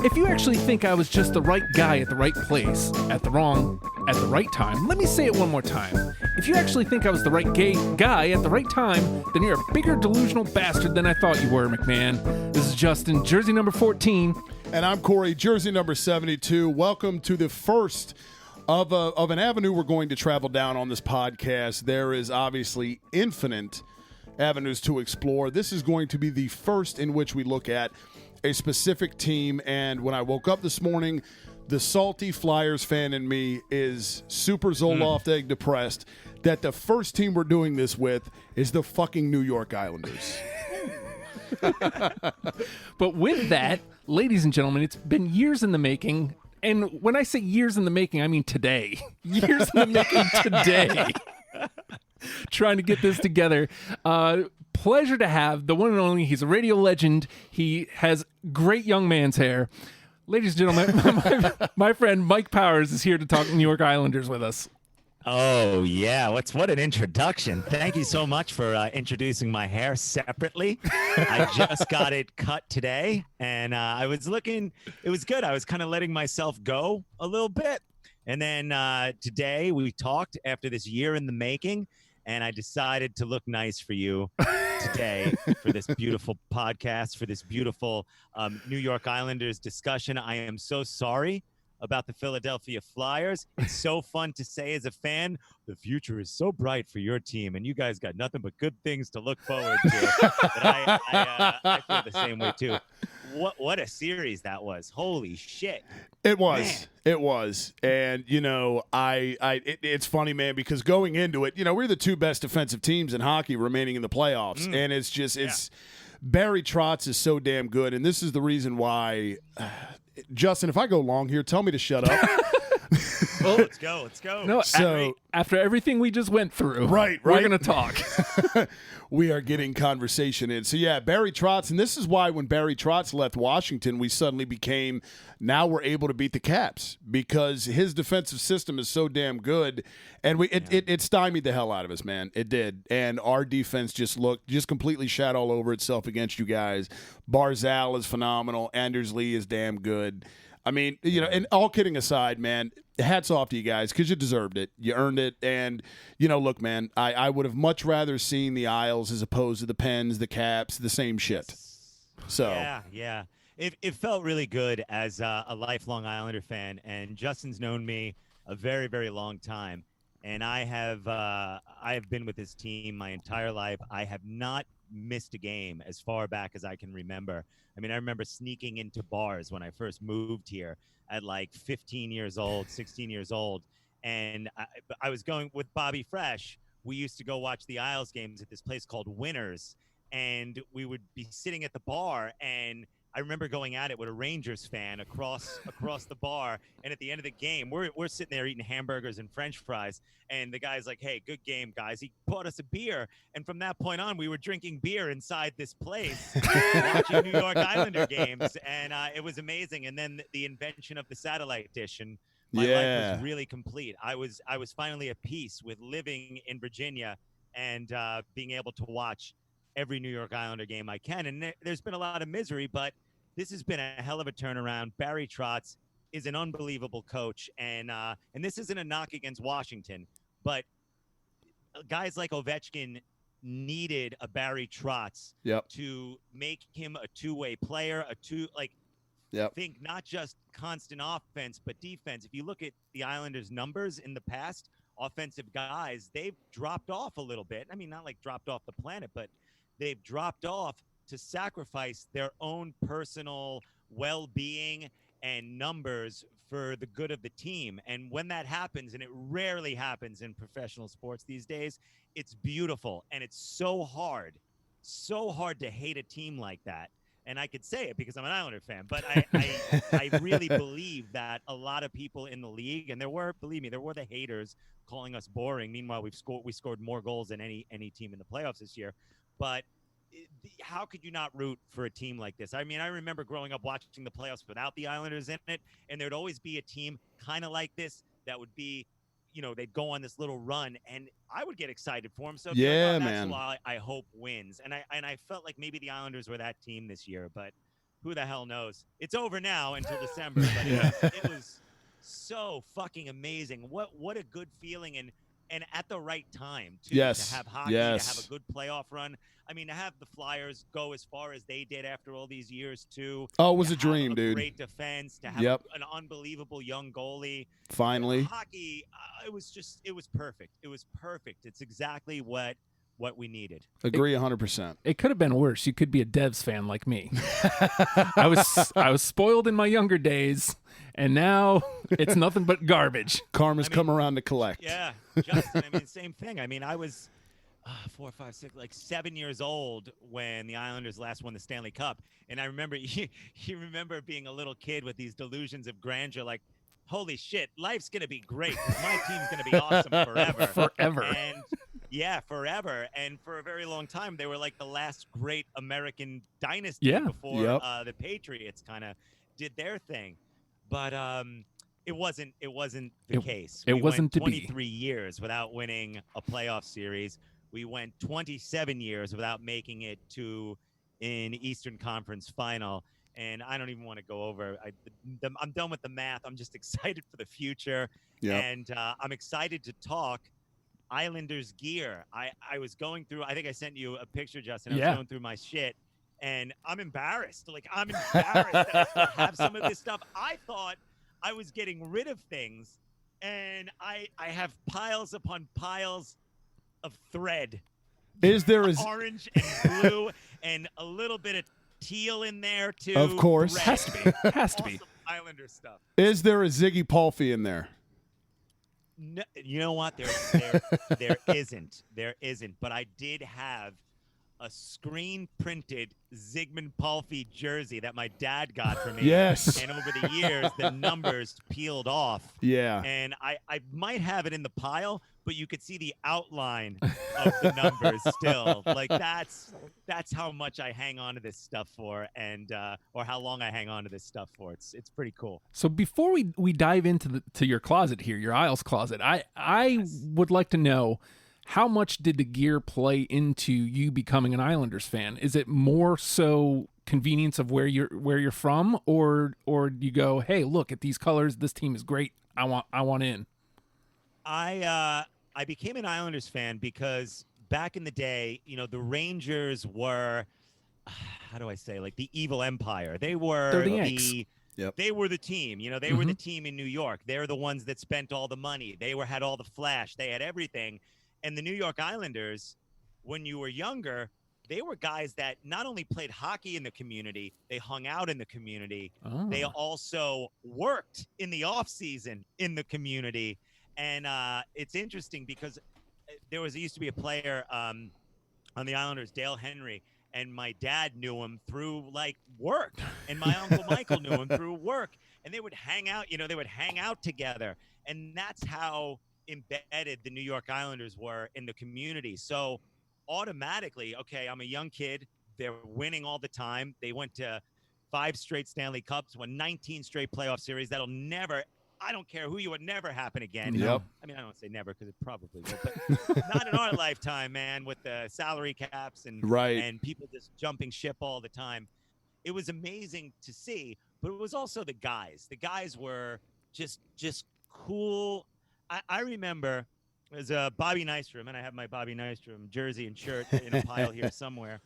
If you actually think I was just the right guy at the right place, at the right time, let me say it one more time. If you actually think I was the right guy at the right time, then you're a bigger delusional bastard than I thought you were, McMahon. This is Justin, jersey number 14. And I'm Corey, jersey number 72. Welcome to the first of an avenue we're going to travel down on this podcast. There is obviously infinite avenues to explore. This is going to be the first in which we look at a specific team. And when I woke up this morning, the salty Flyers fan in me is super Zoloft egg depressed that the first team we're doing this with is the fucking New York Islanders. But with that, ladies and gentlemen, it's been years in the making. And when I say years in the making, I mean today. Years in the making today. Trying to get this together. Pleasure to have the one and only. He's a radio legend. He has great young man's hair. Ladies and gentlemen, my friend Mike Powers is here to talk New York Islanders with us. Oh, yeah. What an introduction. Thank you so much for introducing my hair separately. I just got it cut today, and I was looking. It was good. I was kind of letting myself go a little bit. And then today we talked after this year in the making, and I decided to look nice for you today for this beautiful podcast, for this beautiful New York Islanders discussion. I am so sorry about the Philadelphia Flyers. It's so fun to say as a fan, the future is so bright for your team, and you guys got nothing but good things to look forward to. But I feel the same way too. What a series that was. Holy shit. It was. Man. It was. And, you know, it's funny, man, because going into it, you know, we're the two best defensive teams in hockey remaining in the playoffs. And it's just, Barry Trotz is so damn good. And this is the reason why, Justin, if I go long here, tell me to shut up. Well, let's go. No, So after everything we just went through, right. we're going to talk. We are getting conversation in. So, yeah, Barry Trotz, and this is why when Barry Trotz left Washington, we suddenly became, now we're able to beat the Caps because his defensive system is so damn good. And it stymied the hell out of us, man. It did. And our defense just completely shat all over itself against you guys. Barzal is phenomenal. Anders Lee is damn good. I mean, you know, and all kidding aside, man, hats off to you guys because you deserved it. You earned it. And, you know, look, man, I would have much rather seen the Isles as opposed to the Pens, the Caps, the same shit. So Yeah. It felt really good as a lifelong Islander fan, and Justin's known me a very, very long time. And I have been with this team my entire life. I have not missed a game as far back as I can remember. I mean, I remember sneaking into bars when I first moved here at like 15 years old, 16 years old. And I was going with Bobby Fresh. We used to go watch the Isles games at this place called Winners. And we would be sitting at the bar, and I remember going at it with a Rangers fan across the bar, and at the end of the game, we're sitting there eating hamburgers and French fries, and the guy's like, "Hey, good game, guys." He bought us a beer, and from that point on, we were drinking beer inside this place, watching New York Islander games, and it was amazing. And then the invention of the satellite dish, and my life was really complete. I was finally at peace with living in Virginia and being able to watch every New York Islander game I can. And there's been a lot of misery, but this has been a hell of a turnaround. Barry Trotz is an unbelievable coach. And this isn't a knock against Washington, but guys like Ovechkin needed a Barry Trotz to make him a two-way player, think not just constant offense, but defense. If you look at the Islanders' numbers in the past, offensive guys, they've dropped off a little bit. I mean, not like dropped off the planet, but they've dropped off to sacrifice their own personal well-being and numbers for the good of the team. And when that happens, and it rarely happens in professional sports these days, it's beautiful. And it's so hard to hate a team like that. And I could say it because I'm an Islander fan, but I really believe that a lot of people in the league, and there were the haters calling us boring. Meanwhile, we scored more goals than any team in the playoffs this year. But how could you not root for a team like this? I mean, I remember growing up watching the playoffs without the Islanders in it, and there'd always be a team kind of like this that would be, you know, they'd go on this little run, and I would get excited for them. So that's why I hope wins. And I felt like maybe the Islanders were that team this year, but who the hell knows? It's over now until December, but it was so fucking amazing. What a good feeling, and at the right time too. Yes. To have hockey, to have a good playoff run. I mean, to have the Flyers go as far as they did after all these years too. Oh, it was a have dream, dude. Great defense, to have an unbelievable young goalie. Finally, hockey. It was perfect. It was perfect. It's exactly what we needed. Agree 100%. It could have been worse. You could be a Devs fan like me. I was spoiled in my younger days, and now it's nothing but garbage. Karma's come around to collect. Yeah, Justin. I mean, same thing. I mean, I was 4, 5, 6, like 7 years old when the Islanders last won the Stanley Cup, and I remember you remember being a little kid with these delusions of grandeur, like, holy shit, life's gonna be great. My team's gonna be awesome forever. Forever. And yeah, forever. And for a very long time, they were like the last great American dynasty before the Patriots kind of did their thing. But it wasn't the case. It We wasn't went to 23 years without winning a playoff series. We went 27 years without making it to an Eastern Conference final. And I don't even want to go over. I'm done with the math. I'm just excited for the future. Yep. And I'm excited to talk Islanders gear. I was going through, I think I sent you a picture, Justin. I was going through my shit, and I'm embarrassed. Like, I'm embarrassed that I still have some of this stuff. I thought I was getting rid of things, and I have piles upon piles of thread. Is there orange and blue and a little bit of teal in there too? Of course. Thread. Has to be. Awesome Islander stuff. Is there a Ziggy Palfy in there? No, you know what? There isn't. There isn't. But I did have a screen printed Zygmunt Palfy jersey that my dad got for me. Yes. And over the years, the numbers peeled off. Yeah. And I might have it in the pile, but you could see the outline of the numbers still. Like, that's how much I hang on to this stuff for, and or how long I hang on to this stuff for. It's pretty cool. So before we dive into your closet here, your Isles closet, I would like to know, how much did the gear play into you becoming an Islanders fan? Is it more so convenience of where you're from, or you go, hey, look at these colors, this team is great, I want in? I became an Islanders fan because back in the day, you know, the Rangers were, how do I say, like the evil empire. They were They're the Yanks. They were the team. You know, they were the team in New York. They're the ones that spent all the money. They had all the flash. They had everything. And the New York Islanders, when you were younger, they were guys that not only played hockey in the community, they hung out in the community. Oh. They also worked in the off season in the community. And it's interesting because there used to be a player on the Islanders, Dale Henry, and my dad knew him through like work, and my uncle Michael knew him through work, and they would hang out. You know, they would hang out together, and that's how embedded the New York Islanders were in the community. So automatically, okay, I'm a young kid. They're winning all the time. They went to 5 straight Stanley Cups, won 19 straight playoff series. That'll never, I don't care who you would, never happen again. Yep. I mean, I don't say never because it probably will, but not in our lifetime, man, with the salary caps and people just jumping ship all the time. It was amazing to see, but it was also the guys. The guys were just cool. I remember there's a Bobby Nystrom, and I have my Bobby Nystrom jersey and shirt in a pile here somewhere.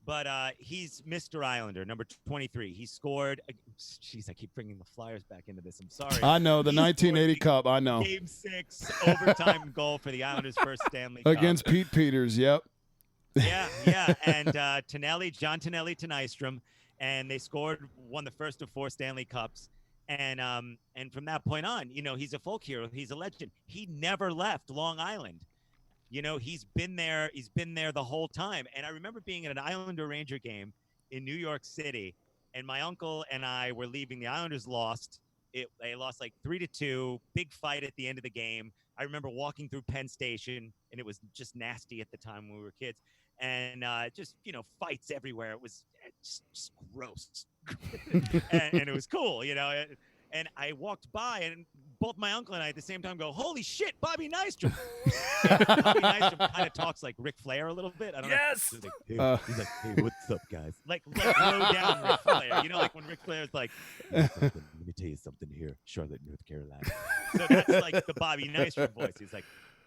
But he's Mr. Islander, number 23. He scored. Jeez, I keep bringing the Flyers back into this. I'm sorry. I know, the 1980 Cup. I know. Game 6 overtime goal for the Islanders' first Stanley Cup. Against Pete Peters, yep. Yeah. And John Tonelli to Nystrom, and they won the first of 4 Stanley Cups. And from that point on, you know, he's a folk hero. He's a legend. He never left Long Island. You know, he's been there the whole time. And I remember being at an Islander Ranger game in New York City, and my uncle and I were leaving. The Islanders lost. They lost like 3-2, big fight at the end of the game. I remember walking through Penn Station, and it was just nasty at the time when we were kids. And just, you know, fights everywhere. It was just gross. and it was cool, you know. And I walked by, and both my uncle and I at the same time go, "Holy shit, Bobby Nystrom!" Bobby Nystrom kind of talks like Ric Flair a little bit. I don't Yes. know. He's like, "Hey, what's up, guys?" Like low down Ric Flair. You know, like when Ric Flair's like, "Let me tell you something here, Charlotte, North Carolina." So that's like the Bobby Nystrom voice. He's like,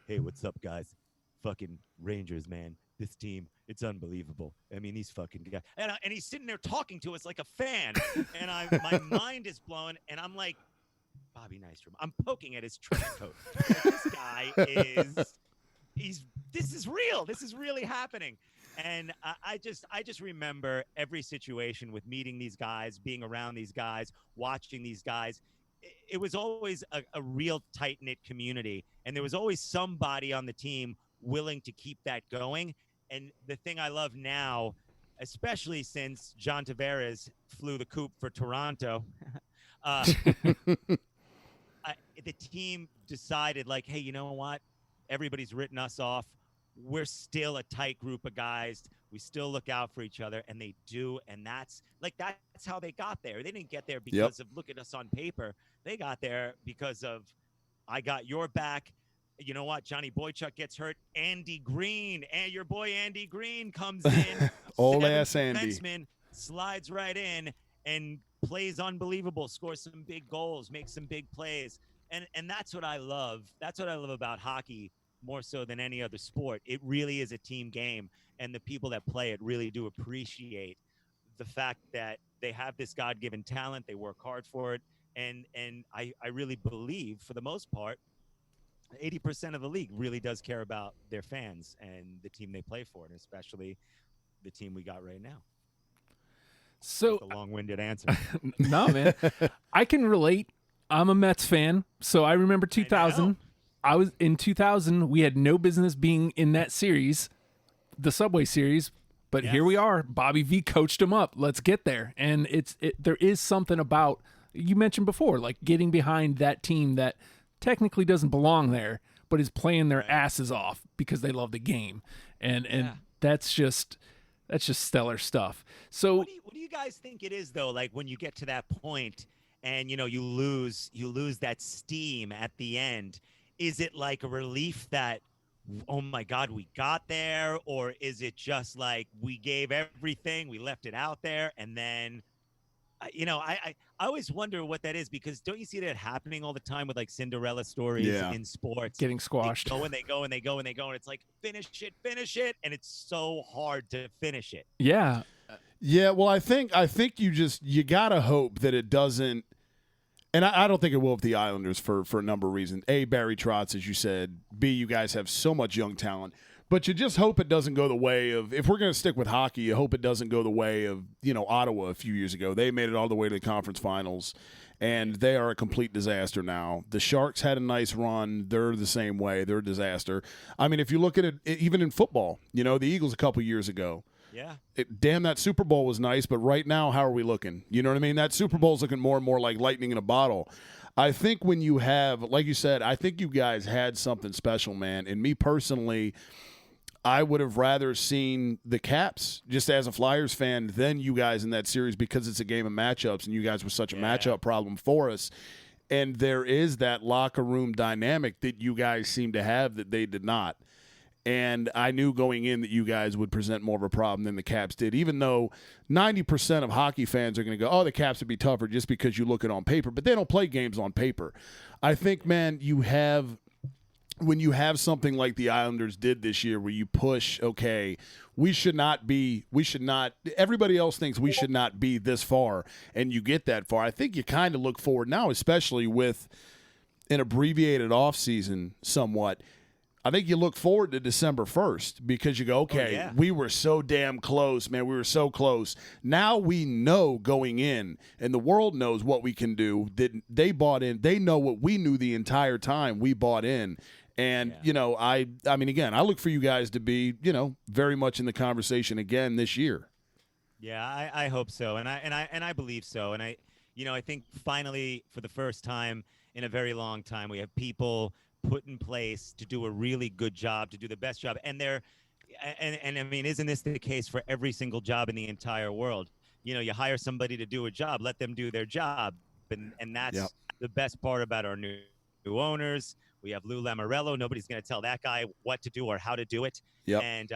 "Hey, what's up, guys? Fucking Rangers, man. This team, it's unbelievable. I mean, these fucking guys." And he's sitting there talking to us like a fan, and my mind is blown, and I'm like, Bobby Nystrom. I'm poking at his trench coat. Like, this guy this is real. This is really happening. And I just remember every situation with meeting these guys, being around these guys, watching these guys. It was always a real tight-knit community, and there was always somebody on the team willing to keep that going. And the thing I love now, especially since John Tavares flew the coop for Toronto, the team decided, like, hey, you know what? Everybody's written us off. We're still a tight group of guys. We still look out for each other, and they do. And that's how they got there. They didn't get there because of look at us on paper. They got there because of I got your back. You know what? Johnny Boychuk gets hurt. Andy Green, and your boy Andy Green comes in. Old ass Andy. Defenseman, slides right in and plays unbelievable, scores some big goals, makes some big plays. And that's what I love. That's what I love about hockey more so than any other sport. It really is a team game, and the people that play it really do appreciate the fact that they have this God-given talent. They work hard for it. And I really believe, for the most part, 80% of the league really does care about their fans and the team they play for, and especially the team we got right now. So that's a long-winded answer. No, man. I can relate. I'm a Mets fan, so I remember 2000. I was in 2000. We had no business being in that series, the Subway Series, but here we are. Bobby V coached them up. Let's get there. And there is something about, you mentioned before, like getting behind that team that technically doesn't belong there, but is playing their asses off because they love the game. And that's just stellar stuff. So what do you guys think it is, though, like when you get to that point and you lose that steam at the end? Is it like a relief that, oh my God, we got there? Or is it just like we gave everything, we left it out there, and then I always wonder what that is, because don't you see that happening all the time with like Cinderella stories in sports? Getting squashed. They go and it's like finish it, and it's so hard to finish it. Yeah. Yeah, well, I think you gotta hope that it doesn't, and I don't think it will with the Islanders for a number of reasons. A, Barry Trotz, as you said. B, you guys have so much young talent. But you just hope it doesn't go the way of, if we're going to stick with hockey, you hope it doesn't go the way of, Ottawa a few years ago. They made it all the way to the conference finals, and they are a complete disaster now. The Sharks had a nice run. They're the same way. They're a disaster. I mean, if you look at it, even in football, the Eagles a couple years ago. Yeah. Damn, that Super Bowl was nice, but right now, how are we looking? You know what I mean? That Super Bowl's looking more and more like lightning in a bottle. I think when you have, like you said, I think you guys had something special, man. And me personally, I would have rather seen the Caps, just as a Flyers fan, than you guys in that series, because it's a game of matchups, and you guys were such a matchup problem for us. And there is that locker room dynamic that you guys seem to have that they did not. And I knew going in that you guys would present more of a problem than the Caps did, even though 90% of hockey fans are going to go, oh, the Caps would be tougher just because you look at it on paper. But they don't play games on paper. I think, man, when you have something like the Islanders did this year, where you push, okay, everybody else thinks we should not be this far, and you get that far. I think you kind of look forward now, especially with an abbreviated offseason somewhat. I think you look forward to December 1st, because you go, okay, we were so damn close, man. We were so close. Now we know going in, and the world knows what we can do, that they bought in. They know what we knew the entire time we bought in. And, I mean, again, I look for you guys to be, very much in the conversation again this year. Yeah, I hope so. And I believe so. And I think finally, for the first time in a very long time, we have people put in place to do a really good job, to do the best job. And I mean, isn't this the case for every single job in the entire world? You hire somebody to do a job, let them do their job. But if they don't do their job, then you got to and that's Yep. the best part about our new owners. We have Lou Lamoriello. Nobody's going to tell that guy what to do or how to do it. Yep. And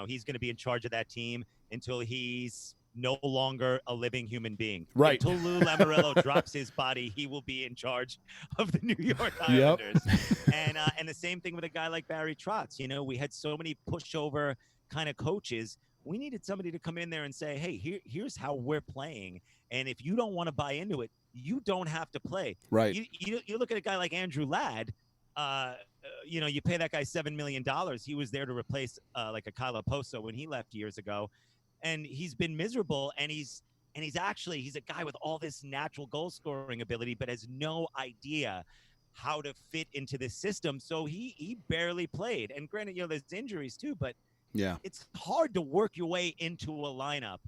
he's going to be in charge of that team until he's no longer a living human being. Right. Until Lou Lamoriello drops his body, he will be in charge of the New York Islanders. And the same thing with a guy like Barry Trotz. We had so many pushover kind of coaches. We needed somebody to come in there and say, hey, here's how we're playing. And if you don't want to buy into it, you don't have to play. Right. You look at a guy like Andrew Ladd. You pay that guy $7 million. He was there to replace like a Kyle Poso when he left years ago. And he's been miserable, and he's a guy with all this natural goal scoring ability, but has no idea how to fit into this system. So he barely played. And granted, there's injuries too, but Yeah. it's hard to work your way into a lineup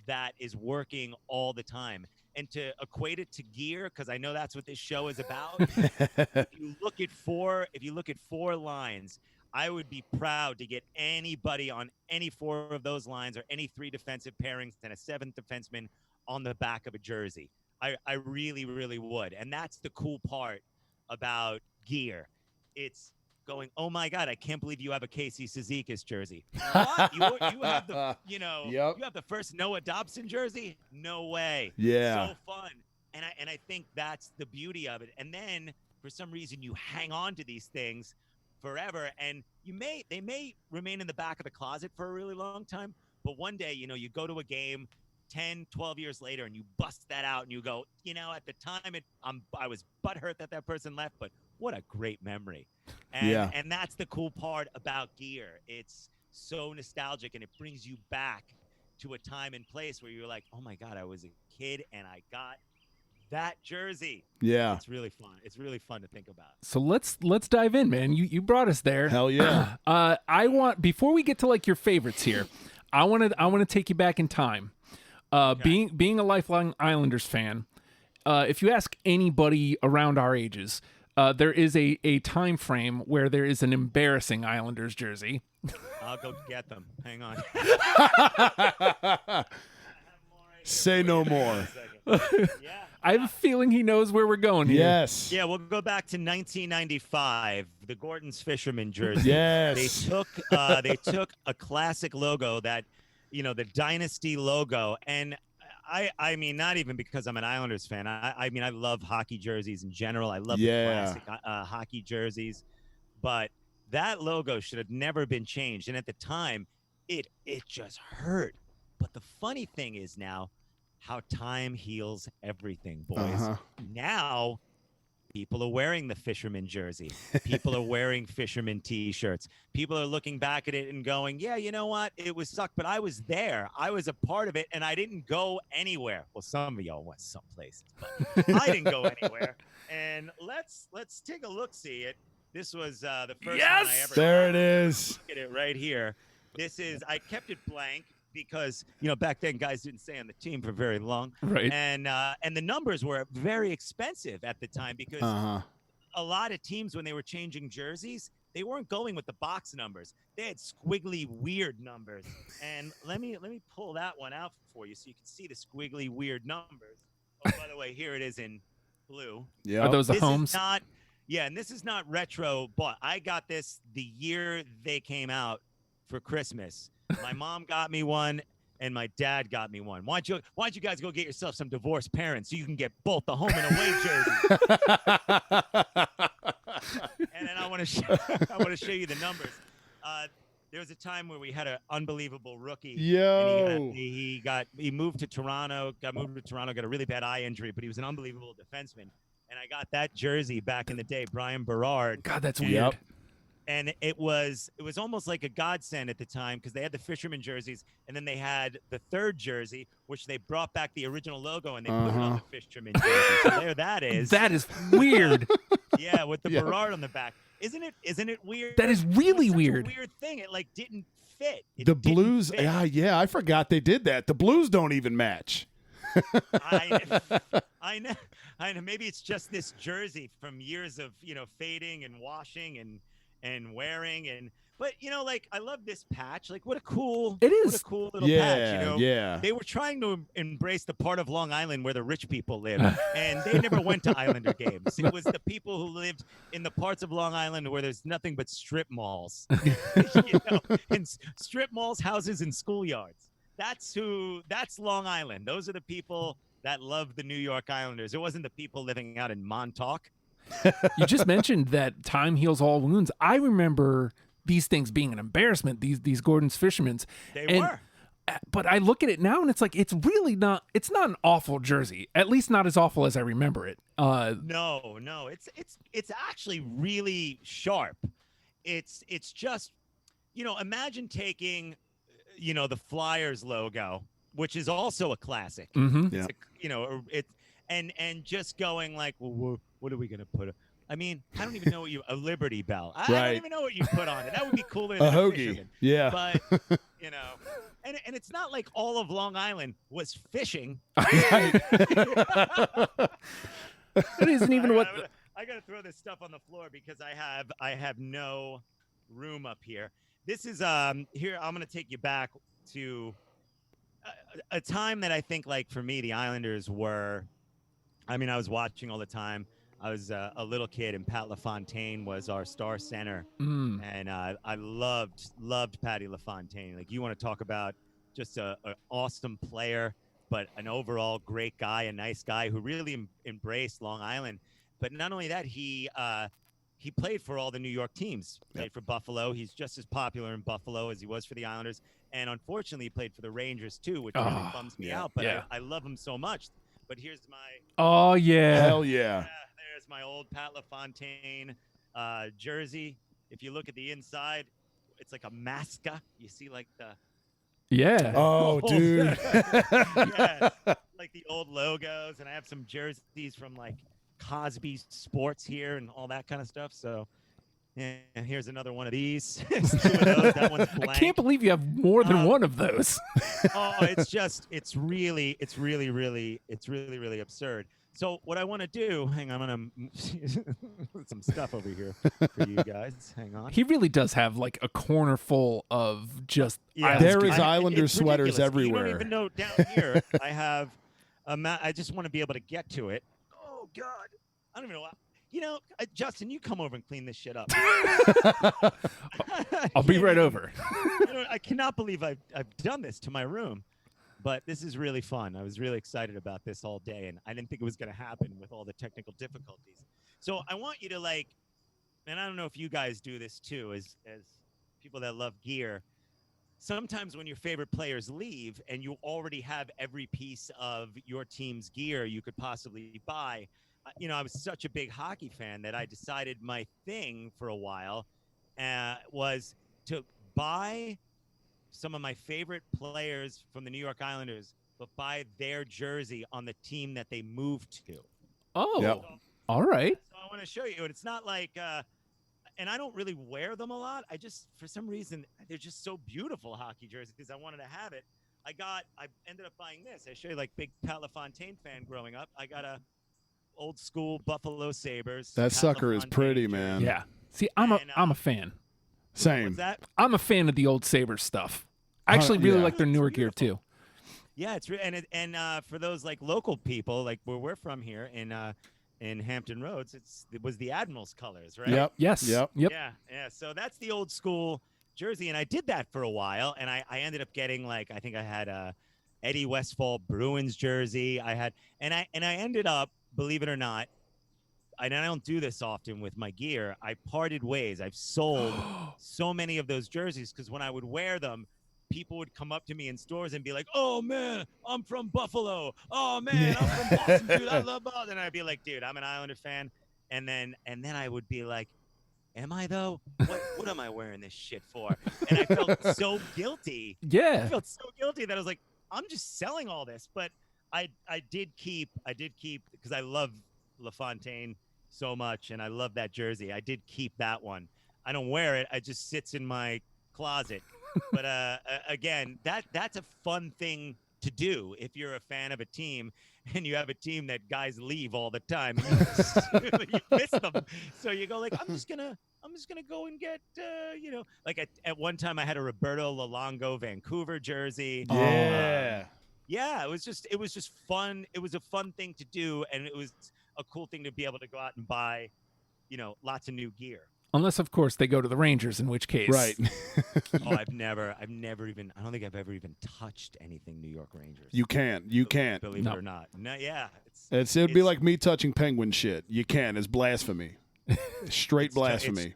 that is working all the time. And to equate it to gear, because I know that's what this show is about. if you look at four lines, I would be proud to get anybody on any four of those lines or any three defensive pairings and a seventh defenseman on the back of a jersey. I really, really would. And that's the cool part about gear. It's going, oh my God, I can't believe you have a Casey Cizikas jersey. What? You have the you have the first Noah Dobson jersey? No way. Yeah. So fun. And I think that's the beauty of it. And then for some reason you hang on to these things forever, and they may remain in the back of the closet for a really long time, but one day, you go to a game 10, 12 years later and you bust that out and you go, at the time I was butthurt that person left, but what a great memory. And that's the cool part about gear. It's so nostalgic, and it brings you back to a time and place where you're like, oh my God, I was a kid and I got that jersey. Yeah. It's really fun. It's really fun to think about. So let's dive in, man. You brought us there. Hell yeah. Before we get to like your favorites here, I want to take you back in time. Okay. Being a lifelong Islanders fan, if you ask anybody around our ages, there is a time frame where there is an embarrassing Islanders jersey. I'll go get them. Hang on. Say no more. Yeah. I have a feeling he knows where we're going here. Yes. Yeah, we'll go back to 1995, the Gordon's Fisherman jersey. Yes. They took a classic logo that, the Dynasty logo, and I mean, not even because I'm an Islanders fan. I mean, I love hockey jerseys in general. I love the classic hockey jerseys, but that logo should have never been changed. And at the time, it just hurt. But the funny thing is now, how time heals everything, boys. Uh-huh. Now, people are wearing the fisherman jersey. People are wearing fisherman T-shirts. People are looking back at it and going, yeah, you know what? It was sucked, but I was there. I was a part of it, and I didn't go anywhere. Well, some of y'all went someplace, but I didn't go anywhere. And let's take a look-see. This was the first one I ever There it is. Look at it right here. I kept it blank, because back then guys didn't stay on the team for very long, Right. and the numbers were very expensive at the time, because a lot of teams, when they were changing jerseys, they weren't going with the box numbers. They had squiggly weird numbers. And let me pull that one out for you so you can see the squiggly weird numbers. Oh, by the way, here it is in blue. Yeah. Are those the This homes? is not, and this is not retro, but I got this the year they came out for Christmas. My mom got me one, and my dad got me one. Why don't you guys go get yourself some divorced parents so you can get both the home and away jerseys? And then I want to show you the numbers. There was a time where we had an unbelievable rookie. Yo. And he moved to Toronto. Got a really bad eye injury, but he was an unbelievable defenseman. And I got that jersey back in the day, Brian Berard. God, that's weird. Yep. And it was almost like a godsend at the time, because they had the fisherman jerseys, and then they had the third jersey, which they brought back the original logo and they put it on the fisherman jersey. So there that is. That is weird. Yeah, with the Berard on the back. Isn't it weird? That is really It was such weird. A weird thing. It didn't fit. The Blues. Yeah, I forgot they did that. The Blues don't even match. I know. Maybe it's just this jersey from years of fading and washing and wearing, But like I love this patch. Like what a cool It is. what a cool little Yeah, patch. yeah. They were trying to embrace the part of Long Island where the rich people live, and they never went to Islander games. It was the people who lived in the parts of Long Island where there's nothing but strip malls, and strip malls, houses, and schoolyards. That's Long Island. Those are the people that love the New York Islanders. It wasn't the people living out in Montauk. You just mentioned that time heals all wounds. I remember these things being an embarrassment, these Gordon's Fishermen's. They were. But I look at it now and it's like, it's really not, it's not an awful jersey. At least not as awful as I remember it. No, it's actually really sharp. It's just, imagine taking, the Flyers logo, which is also a classic. Mhm. Yeah. And just going like, well, what are we gonna put? I mean, I don't even know what a Liberty Bell. I Right. don't even know what you put on it. That would be cooler A than a hoagie. fisherman. Yeah. But and it's not like all of Long Island was fishing. Right. It isn't even what. I gotta throw this stuff on the floor because I have no room up here. This is here. I'm gonna take you back to a time that I think, like for me, the Islanders were. I mean, I was watching all the time. I was a little kid, and Pat LaFontaine was our star center, and I loved Patty LaFontaine. Like, you want to talk about just an awesome player, but an overall great guy, a nice guy who really embraced Long Island. But not only that, he played for all the New York teams. Played for Buffalo. He's just as popular in Buffalo as he was for the Islanders, and unfortunately, he played for the Rangers too, which really bums me out. But I love him so much. But here's my Oh yeah. Hell yeah. there's my old Pat LaFontaine jersey. If you look at the inside, it's like a masca. You see like the Yeah. Oh, dude. yeah, like the old logos, and I have some jerseys from like Cosby Sports here and all that kind of stuff. So yeah, here's another one of these. Two of those. That one's blank. I can't believe you have more than one of those. It's really absurd. So what I want to do, hang on, I'm gonna put some stuff over here for you guys. Hang on. He really does have like a corner full of just. There is I- Islander it's sweaters ridiculous. You everywhere. don't even know down here. I have I just want to be able to get to it. Oh God, I don't even know. Justin, you come over and clean this shit up. I'll be right over. I cannot believe I've done this to my room, but this is really fun. I was really excited about this all day, and I didn't think it was going to happen with all the technical difficulties. So I want you to and I don't know if you guys do this too, as people that love gear. Sometimes when your favorite players leave and you already have every piece of your team's gear you could possibly buy, I was such a big hockey fan that I decided my thing for a while was to buy some of my favorite players from the New York Islanders, but buy their jersey on the team that they moved to. Oh, Yep. all right. So I want to show you. And it's not like, and I don't really wear them a lot. I just, for some reason, they're just so beautiful, hockey jerseys. I wanted to have it. I ended up buying this. I show you, like, big Pat LaFontaine fan growing up. I got a old school Buffalo Sabres. That Pat sucker is LaFontaine pretty, jersey. man. Yeah. See, I'm a fan. Same. What's that? I'm a fan of the old Sabres stuff. I actually really yeah. like their It's newer gear beautiful. too. Yeah, it's and for those like local people, like where we're from here in Hampton Roads, it was the Admiral's colors, right? Yep. Yes. Yep. Yeah. So that's the old school jersey, and I did that for a while, and I ended up getting I think I had a Eddie Westfall Bruins jersey. I ended up, believe it or not, I don't do this often with my gear. I parted ways. I've sold so many of those jerseys because when I would wear them, people would come up to me in stores and be like, "Oh man, I'm from Buffalo. Oh man, I'm from Boston, dude. I love Boston." And I'd be like, "Dude, I'm an Islander fan." And then I would be like, "Am I though? What am I wearing this shit for?" And I felt so guilty. I Yeah. felt so guilty that I was like, "I'm just selling all this." But I did keep because I love LaFontaine so much, and I love that jersey. I did keep that one. I don't wear it. It just sits in my closet. But again, that's a fun thing to do if you're a fan of a team and you have a team that guys leave all the time. You miss them, so you go like, I'm just gonna go and get like at one time I had a Roberto Luongo Vancouver jersey. Yeah. Yeah, it was just fun. It was a fun thing to do, and it was a cool thing to be able to go out and buy, lots of new gear. Unless, of course, they go to the Rangers, in which case. Right. Oh, I don't think I've ever even touched anything New York Rangers. You can't. Believe it or not. No, yeah. It'd be like me touching Penguin shit. You can't. It's blasphemy. Straight blasphemy.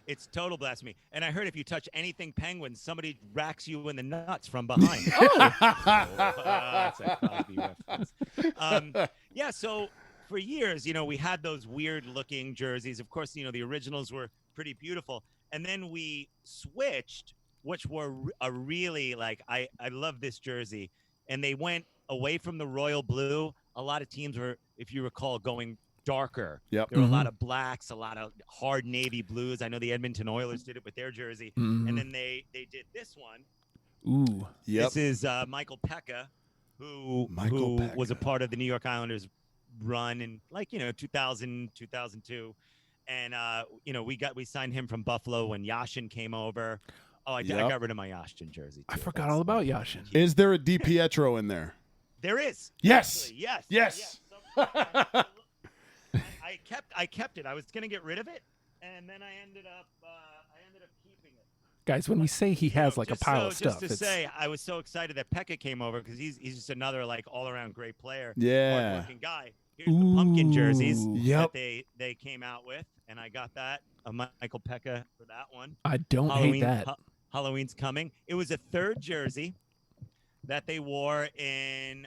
It's total blasphemy. And I heard if you touch anything Penguin, somebody racks you in the nuts from behind. That's a Cosby reference. Yeah, so for years, we had those weird-looking jerseys. Of course, the originals were pretty beautiful. And then we switched, which were a really, I love this jersey. And they went away from the royal blue. A lot of teams were, if you recall, going darker. Yep. There were a lot of blacks, a lot of hard navy blues. I know the Edmonton Oilers did it with their jersey. And then they did this one. Ooh. Yep. This is Michael Pekka, who was a part of the New York Islanders run in 2000, 2002. And we signed him from Buffalo when Yashin came over. Oh, I got rid of my Yashin jersey too. I forgot all about Yashin. Is there a DiPietro in there? There is. Yes. Actually, yes. Yes. I kept it. I was gonna get rid of it, and then I ended up keeping it. Guys, when we say he has a pile of stuff, just to say, I was so excited that Pekka came over because he's just another all around great player, yeah, hard-working guy. Here's the pumpkin jerseys yep. that they came out with, and I got that Michael Pekka for that one. I don't hate that. Halloween's coming. It was a third jersey that they wore in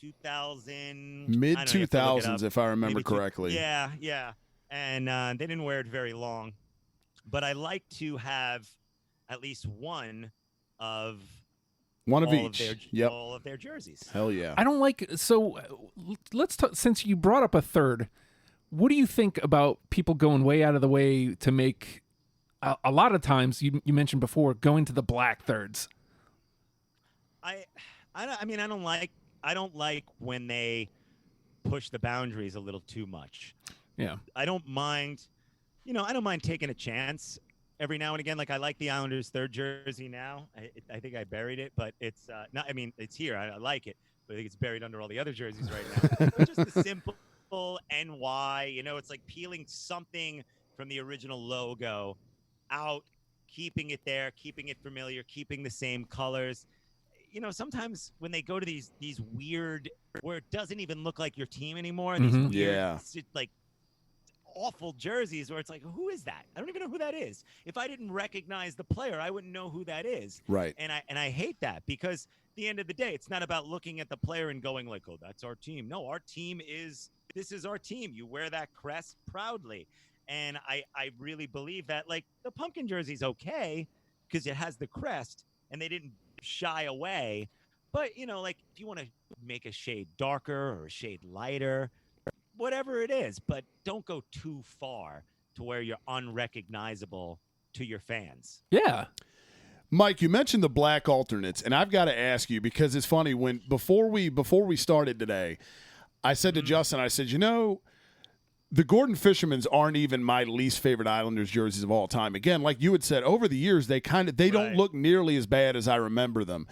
2000, mid 2000s, if I remember Maybe correctly. Yeah. And they didn't wear it very long, but I like to have at least one of each. All of their jerseys. Hell yeah. I don't like. So let's talk. Since you brought up a third, what do you think about people going way out of the way to make? A lot of times, you mentioned before, going to the black thirds. I don't like when they push the boundaries a little too much. Yeah. I don't mind taking a chance every now and again. I like the Islanders' third jersey now. I think I buried it, but it's not. I mean, it's here. I like it, but I think it's buried under all the other jerseys right now. But just the simple NY. It's like peeling something from the original logo out, keeping it there, keeping it familiar, keeping the same colors. Sometimes when they go to these weird, where it doesn't even look like your team anymore, these weird, awful jerseys where it's like, who is that? I don't even know who that is. If I didn't recognize the player, I wouldn't know who that is. Right. And I hate that because at the end of the day, it's not about looking at the player and going oh, that's our team. No, this is our team. You wear that crest proudly. And I really believe that the pumpkin jersey's okay because it has the crest and they didn't shy away. But, if you want to make a shade darker or a shade lighter, whatever it is, but don't go too far to where you're unrecognizable to your fans. Yeah. Mike, you mentioned the black alternates, and I've got to ask you because it's funny before we started today, I said to Justin, I said, the Gordon Fishermans aren't even my least favorite Islanders jerseys of all time. Again, like you had said, over the years they don't look nearly as bad as I remember them.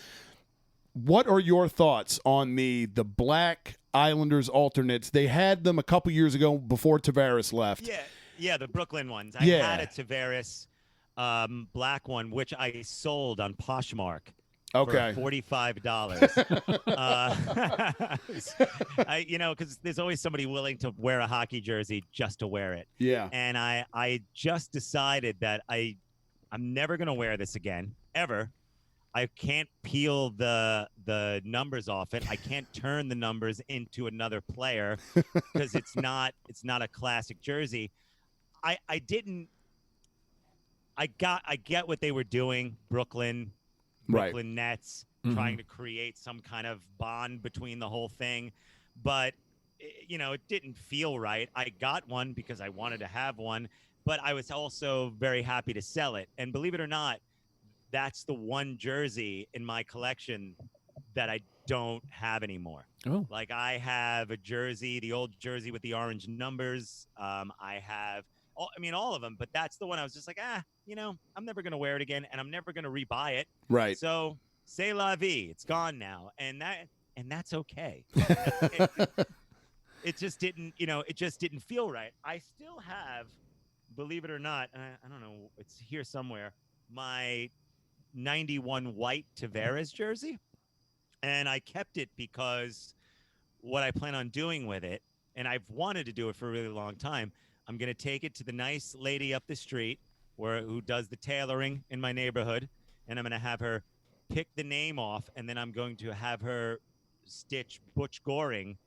What are your thoughts on the black Islanders alternates? They had them a couple years ago before Tavares left. Yeah, the Brooklyn ones. I had a Tavares black one, which I sold on Poshmark. Okay. For $45. Because there's always somebody willing to wear a hockey jersey just to wear it. Yeah. And I just decided that I'm never gonna wear this again, ever. I can't peel the numbers off it. I can't turn the numbers into another player because it's not a classic jersey. I get what they were doing, Brooklyn Nets, trying to create some kind of bond between the whole thing. But, it didn't feel right. I got one because I wanted to have one, but I was also very happy to sell it. And believe it or not, that's the one jersey in my collection that don't have anymore. Oh. Like I have a jersey, the old jersey with the orange numbers. I have, all of them, but that's the one I was just like, I'm never going to wear it again, and I'm never going to rebuy it. Right. So c'est la vie. It's gone now. And that's okay. It just didn't, it just didn't feel right. I still have, believe it or not, I don't know, it's here somewhere, my 91 white Tavares jersey. And I kept it because what I plan on doing with it, and I've wanted to do it for a really long time, I'm going to take it to the nice lady up the street who does the tailoring in my neighborhood, and I'm going to have her pick the name off, and then I'm going to have her stitch Butch Goring,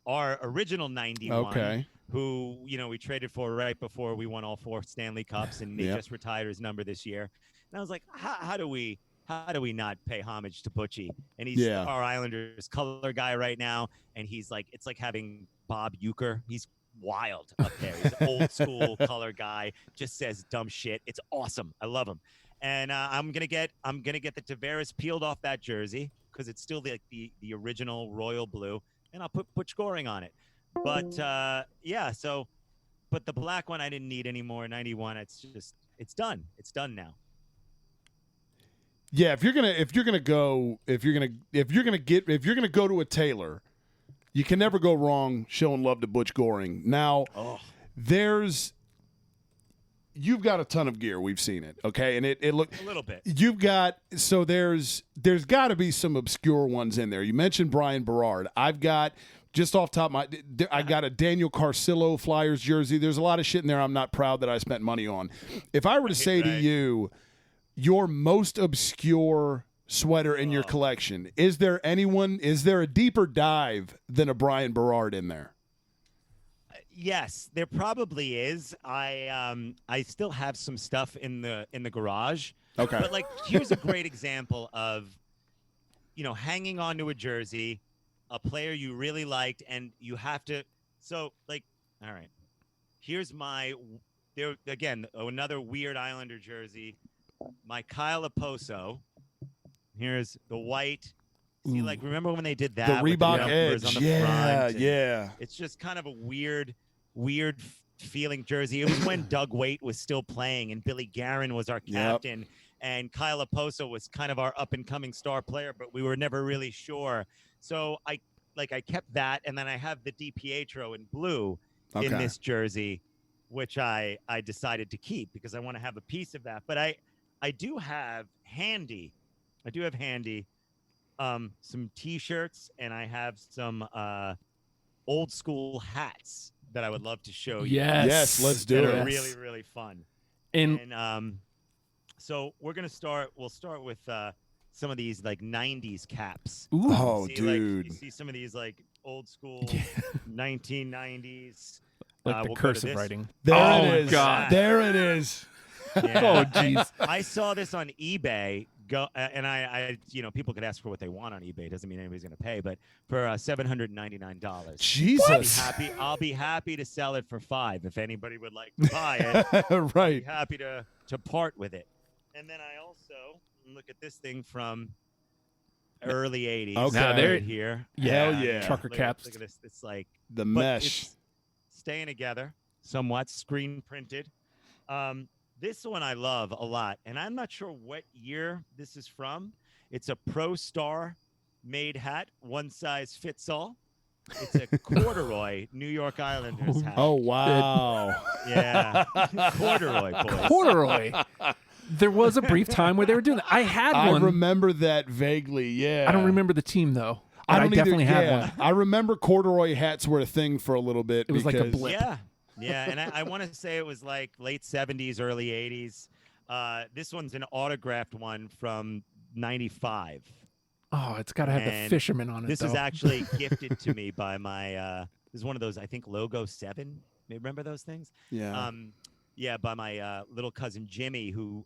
our original 91, who, we traded for right before we won all 4 Stanley Cups, and he just retired his number this year. And I was like, how do we not pay homage to Butchie? And he's our Islanders color guy right now, and he's like, it's like having Bob Uecker. He's wild up there. He's an old school color guy, just says dumb shit. It's awesome. I love him. And I'm gonna get the Tavares peeled off that jersey because it's still the original royal blue, and I'll put Butch Goring on it. But but the black one I didn't need anymore. 91. It's done. It's done now. Yeah, if you're gonna go to a tailor, you can never go wrong showing love to Butch Goring. Now, you've got a ton of gear. We've seen it, okay, and it looked a little bit. You've got there's got to be some obscure ones in there. You mentioned Brian Berard. I've got just off top I got a Daniel Carcillo Flyers jersey. There's a lot of shit in there I'm not proud that I spent money on. If I were to say to you, your most obscure sweater in your collection, is there a deeper dive than a Brian Berard in there? Yes, there probably is. I still have some stuff in the garage. Okay. But here's a great example of hanging on to a jersey, a player you really liked, and you have to all right. Here's another weird Islander jersey. My Kyle Oposo. Here's the white. See, remember when they did that? The Reebok Edge. On the front, yeah. It's just kind of a weird feeling jersey. It was when Doug Waite was still playing and Billy Guerin was our captain, and Kyle Oposo was kind of our up-and-coming star player, but we were never really sure. So I kept that, and then I have the DiPietro in blue in this jersey, which I decided to keep because I want to have a piece of that. But I do have handy some T-shirts, and I have some old school hats that I would love to show you. Yes, let's do it. They're really, really fun. And so we'll start with some of these 90s caps. Ooh. Oh, see, dude. You see some of these old school 1990s. The cursive writing. There it is. God. There it is. Yeah. Oh, jeez. I saw this on eBay. And I people could ask for what they want on eBay. Doesn't mean anybody's going to pay, but for $799. Jesus. I'll be happy to sell it for $5 if anybody would like to buy it. Right. I'd be happy to part with it. And then I also look at this thing from early 80s. Okay. Now there right here. Hell yeah. Trucker caps. Look at this. It's the mesh. It's staying together, somewhat screen printed. This one I love a lot, and I'm not sure what year this is from. It's a Pro Star made hat, one size fits all. It's a corduroy New York Islanders hat. Oh, wow. Yeah. Corduroy, boys. Corduroy. There was a brief time where they were doing that. I had one. I remember that vaguely, yeah. I don't remember the team, though. I definitely had one. I remember corduroy hats were a thing for a little bit. It was like a blip. Yeah, and I want to say it was late 70s, early 80s. This one's an autographed one from 95. Oh, it's got to have the fisherman on it, This though. is actually gifted to me by my this is one of those, I think, Logo 7. Remember those things? Yeah. By my little cousin Jimmy, who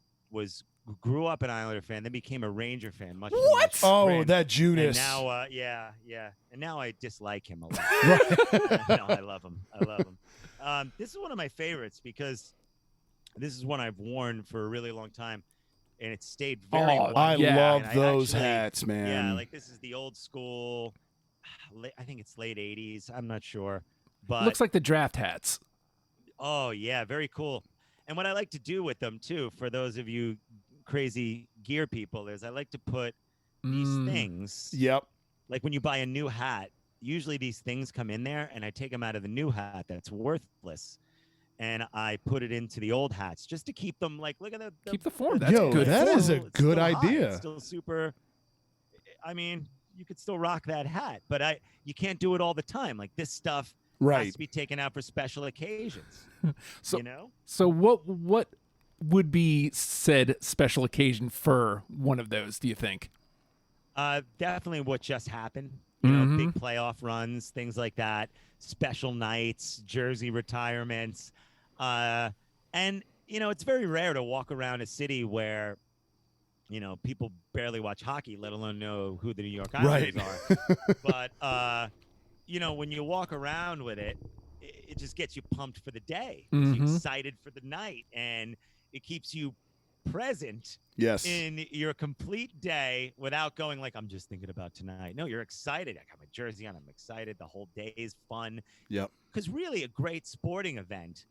grew up an Islander fan, then became a Ranger fan. Much Oh, that Judas. And now, and now I dislike him a lot. No, I love him. This is one of my favorites because this is one I've worn for a really long time. and it stayed very white. I Yeah. love And I those actually- hats, man. Yeah, like this is the old school. I think it's late '80s. I'm not sure, but Looks like the draft hats. oh yeah, very cool. And what I like to do with them too, for those of you crazy gear people, is I like to put these things. Yep. Like when you buy a new hat, usually these things come in there, and I take them out of the new hat that's worthless, and I put it into the old hats just to keep them like, look at the Keep the form. That's Yo, good. that form. is a it's good still hot. idea. It's still super. I mean, you could still rock that hat, but you can't do it all the time. Like this stuff has Right. to be taken out for special occasions. So- you know. So what would be said special occasion for one of those, do you think? Definitely what just happened. You know, Mhm. big playoff runs, things like that, special nights, jersey retirements. And, you know, it's very rare to walk around a city where, you know, people barely watch hockey, let alone know who the New York Islanders are. But, you know, when you walk around with it, it just gets you pumped for the day. Gets you Mhm. excited for the night. And it keeps you present Yes. in your complete day without going like, I'm just thinking about tonight. No, you're excited. I got my jersey on. I'm excited. The whole day is fun. Yep. Because really, a great sporting event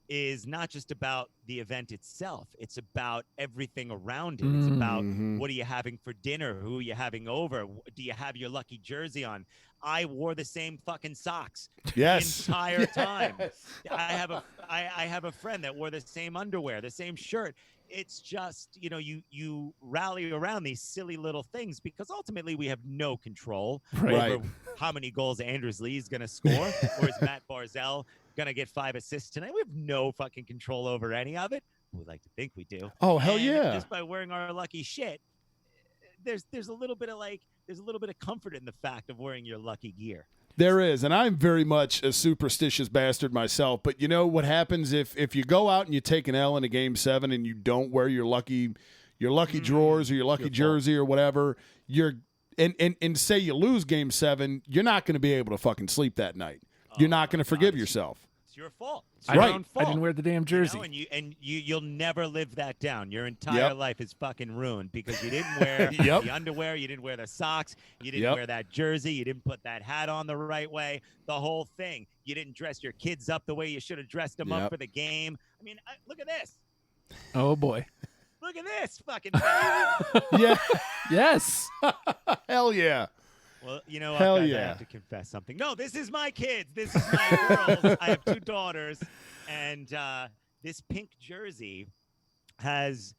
is not just about the event itself. It's about everything around it. It's about Mhm. what are you having for dinner? Who are you having over? Do you have your lucky jersey on? I wore the same fucking socks Yes. the entire time. Yes. I have a friend that wore the same underwear, the same shirt. It's just, you know, you rally around these silly little things because ultimately we have no control Right. over how many goals Anders Lee is going to score or is Matt Barzell going to get 5 assists tonight. We have no fucking control over any of it. We like to think we do. Oh, hell And yeah. Just by wearing our lucky shit, there's a little bit of comfort in the fact of wearing your lucky gear. There is, and I'm very much a superstitious bastard myself. But you know what happens if you go out and you take an L in a game 7 and you don't wear your lucky drawers or your lucky your fault. jersey or whatever, and say you lose game 7, you're not going to be able to fucking sleep that night. You're not going to forgive yourself. It's your fault. It's I your Right. own I fault. didn't wear the damn jersey. You know, and you'll never live that down. Your entire Yep. life is fucking ruined because you didn't wear Yep. the underwear, you didn't wear the socks, you didn't Yep. wear that jersey, you didn't put that hat on the right way. The whole thing. You didn't dress your kids up the way you should have dressed them Yep. up for the game. I mean, look at this. Oh boy. Look at this fucking thing. Yeah. Yes. Hell yeah. Well, you know what, Hell guys, yeah. I have to confess something. No, this is my kids. This is my girls. I have 2 daughters, and this pink jersey has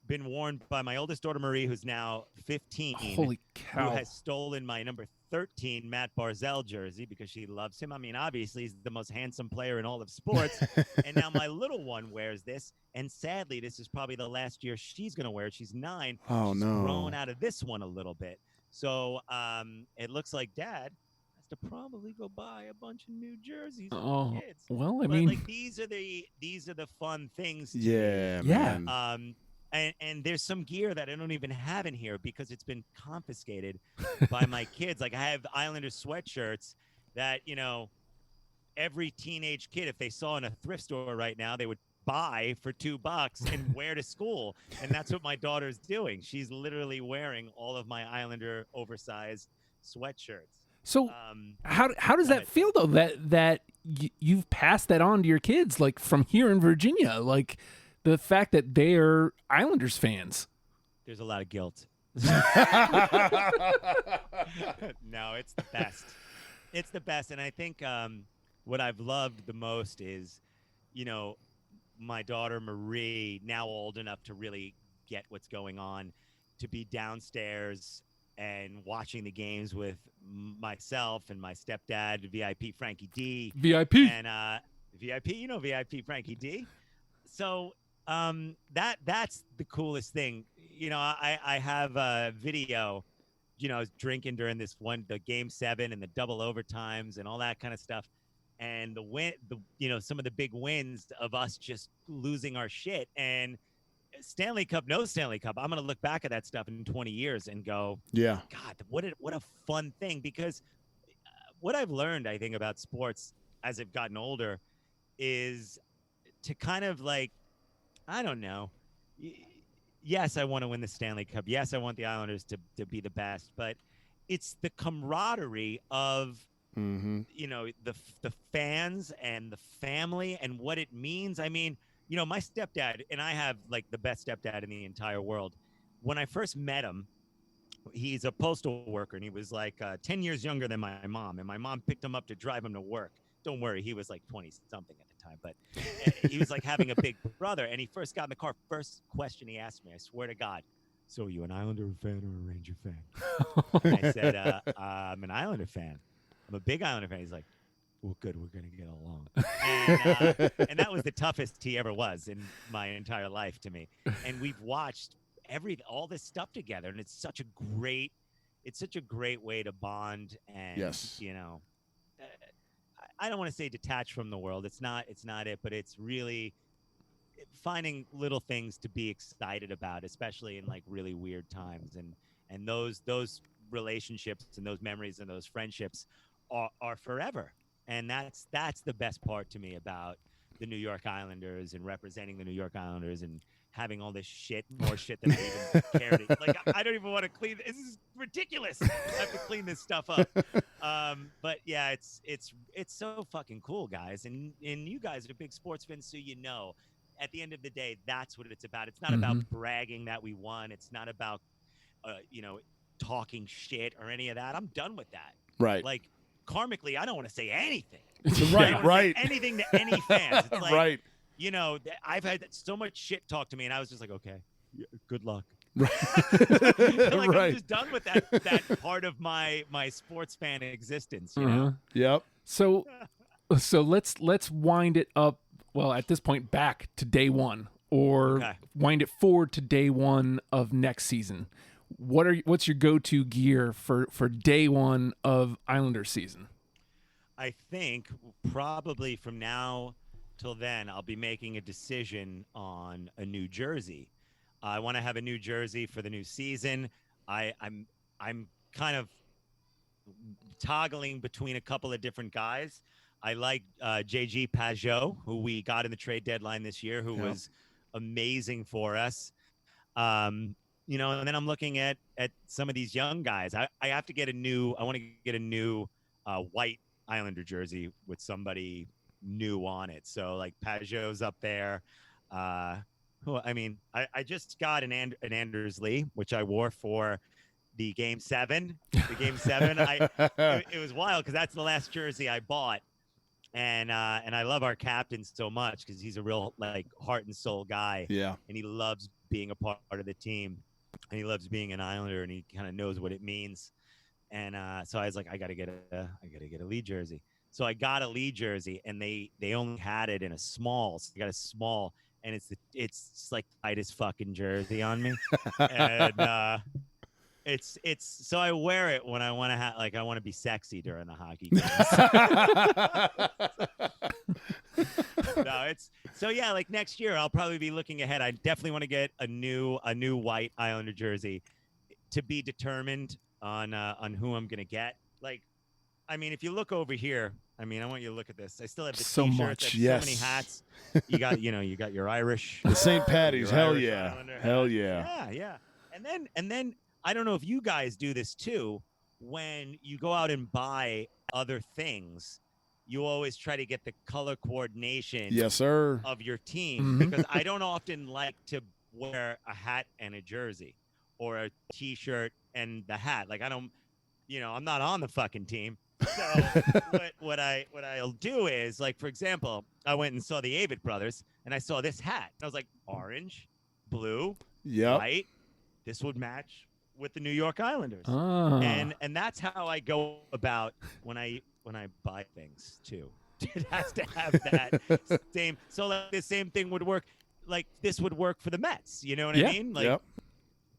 been worn by my oldest daughter, Marie, who's now 15. Holy Who cow. has stolen my number 13 Matt Barzell jersey because she loves him. I mean, obviously, he's the most handsome player in all of sports. And now my little one wears this. And sadly, this is probably the last year she's going to wear it. She's 9. Oh, She's no. grown out of this one a little bit. So it looks like Dad has to probably go buy a bunch of new jerseys for Oh, the kids. well, I But mean, like these are the fun things. To Yeah, Yeah. man. And there's some gear that I don't even have in here because it's been confiscated by my kids. Like I have Islanders sweatshirts that, you know, every teenage kid, if they saw in a thrift store right now, they would buy for $2 and wear to school. And that's what my daughter's doing. She's literally wearing all of my Islander oversized sweatshirts. so Um, how does go that ahead. feel though? That you've passed that on to your kids, like from here in Virginia, like the fact that they are Islanders fans. there's a lot of guilt. No, it's the best. It's the best. And I think what I've loved the most is, you know, my daughter Marie, now old enough to really get what's going on, to be downstairs and watching the games with myself and my stepdad, VIP Frankie D. VIP. And VIP, you know VIP Frankie D. So that's the coolest thing. You know, I have a video, you know, I was drinking during the game 7 and the double overtimes and all that kind of stuff. And some of the big wins of us just losing our shit. And Stanley Cup, no Stanley Cup. I'm going to look back at that stuff in 20 years and go, Yeah. God, what a fun thing. Because what I've learned, I think, about sports as I've gotten older is to kind of like, I don't know, yes, I want to win the Stanley Cup. Yes, I want the Islanders to be the best, but it's the camaraderie of the fans and the family and what it means. I mean, my stepdad, and I have like the best stepdad in the entire world. When I first met him, he's a postal worker, and he was like 10 years younger than my mom, and my mom picked him up to drive him to work. Don't worry, he was like 20 something at the time, but he was like having a big brother. And he first got in the car, first question he asked me, I swear to God, so are you an Islander fan or a Ranger fan? And I said, I'm an Islander fan. I'm a big Islander fan. He's like, well, good, we're gonna get along. And that was the toughest he ever was in my entire life to me. And we've watched all this stuff together, and it's such a great way to bond. And yes. I don't want to say detached from the world. It's not it, but it's really finding little things to be excited about, especially in like really weird times. And those relationships and those memories and those friendships are forever. And that's the best part to me about the New York Islanders and representing the New York Islanders and having all this shit, more shit than I even cared. Like, I don't even want to clean. This is ridiculous. I have to clean this stuff up. But yeah, it's so fucking cool, guys. And you guys are big sports fans, so at the end of the day, that's what it's about. It's not about bragging that we won. It's not about, talking shit or any of that. I'm done with that. Right. Like, karmically, I don't want to say anything. Right. Say anything to any fans. It's like, right. I've had so much shit talked to me, and I was just like, okay, good luck. Right. Like, right. I'm just done with that part of my sports fan existence. You know? Yep. So let's wind it up. Well, at this point, back to day one, or wind it forward to day one of next season. What's your go-to gear for day one of Islander season? I think probably from now till then, I'll be making a decision on a new jersey. I want to have a new jersey for the new season. I'm kind of toggling between a couple of different guys. I like JG Pajot, who we got in the trade deadline this year, who was amazing for us. And then I'm looking at some of these young guys. I have to get I want to get a new white Islander jersey with somebody new on it. So like Pajot's up there. I just got an Anders Lee, which I wore for the Game 7. The Game 7, it was wild because that's the last jersey I bought. And I love our captain so much because he's a real like heart and soul guy. Yeah. And he loves being a part of the team, and he loves being an Islander, and he kind of knows what it means. And so I was like, I gotta get a Lee jersey. So I got a Lee jersey, and they only had it in a small. So I got a small, and it's like the tightest fucking jersey on me. And it's so I wear it when I want to I want to be sexy during the hockey games. No, it's so yeah. Like next year, I'll probably be looking ahead. I definitely want to get a new white Islander jersey, to be determined on who I'm gonna get. Like, I mean, if you look over here, I mean, I want you to look at this. I still have the so t-shirts, much, so many hats. You got your Irish, the St. Patty's. Hell Irish yeah, Islander hell hat. yeah, yeah. And then I don't know if you guys do this too. When you go out and buy other things, you always try to get the color coordination. Yes, sir. Of your team, because I don't often like to wear a hat and a jersey, or a t-shirt and the hat. Like I don't, I'm not on the fucking team. So what I'll do is, like, for example, I went and saw the Avett Brothers, and I saw this hat. And I was like, orange, blue, white. This would match with the New York Islanders. And that's how I go about when I buy things too. It has to have that same. So like the same thing would work. Like this would work for the Mets. You know what I mean? Like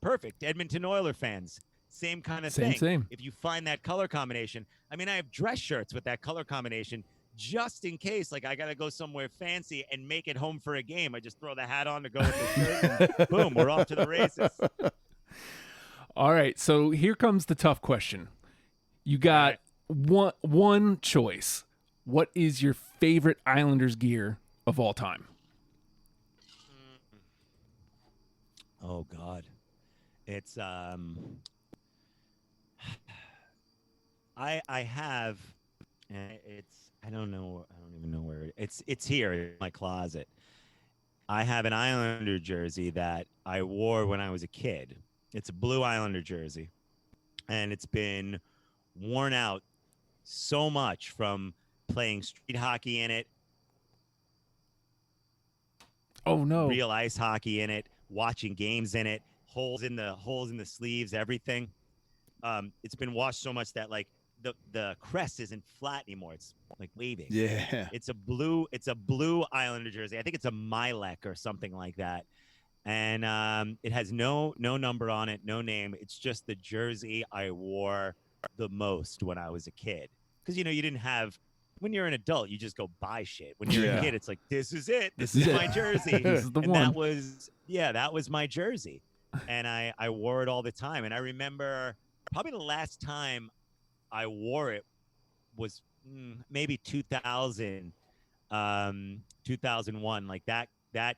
perfect. Edmonton Oilers fans, same kind of thing. Same. If you find that color combination, I mean, I have dress shirts with that color combination just in case. Like I gotta go somewhere fancy and make it home for a game. I just throw the hat on to go with the shirt, and boom, we're off to the races. All right, so here comes the tough question. You got one choice. What is your favorite Islanders gear of all time? Oh God, it's I have, and I don't know, I don't even know where it's here in my closet. I have an Islander jersey that I wore when I was a kid. It's a blue Islander jersey, and it's been worn out so much from playing street hockey in it, Oh no. real ice hockey in it, watching games in it, holes in the sleeves, everything. It's been washed so much that like the crest isn't flat anymore. It's like waving. Yeah. It's a blue Islander jersey. I think it's a Milek or something like that. And it has no number on it, no name. It's just the jersey I wore the most when I was a kid. Because you know you didn't have when you're an adult, you just go buy shit. When you're a kid, it's like this is it. This is my jersey. This is the and one. that was my jersey, and I wore it all the time. And I remember probably the last time I wore it was maybe 2000, 2001, like that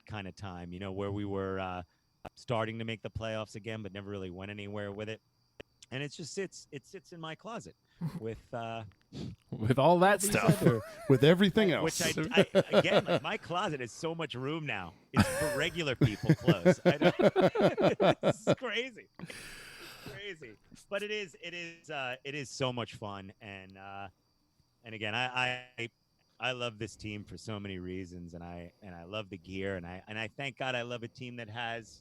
kind of time, you know, where we were starting to make the playoffs again, but never really went anywhere with it. And it sits in my closet with all that these stuff. With everything else. which I again, like my closet is so much room now. It's for regular people clothes. I know. It's crazy. Crazy, but it is so much fun, and again, I love this team for so many reasons, and I love the gear, and I thank God I love a team that has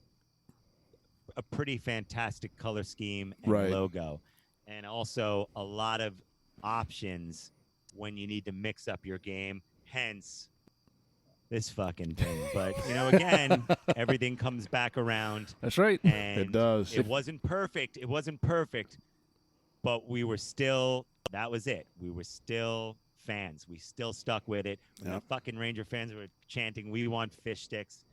a pretty fantastic color scheme and Right. logo, and also a lot of options when you need to mix up your game. Hence this fucking thing. But you know, again, everything comes back around. That's right. And It does. It wasn't perfect. It wasn't perfect, but we were still. That was it. We were still fans. We still stuck with it. When the fucking Ranger fans were chanting, "We want fish sticks,"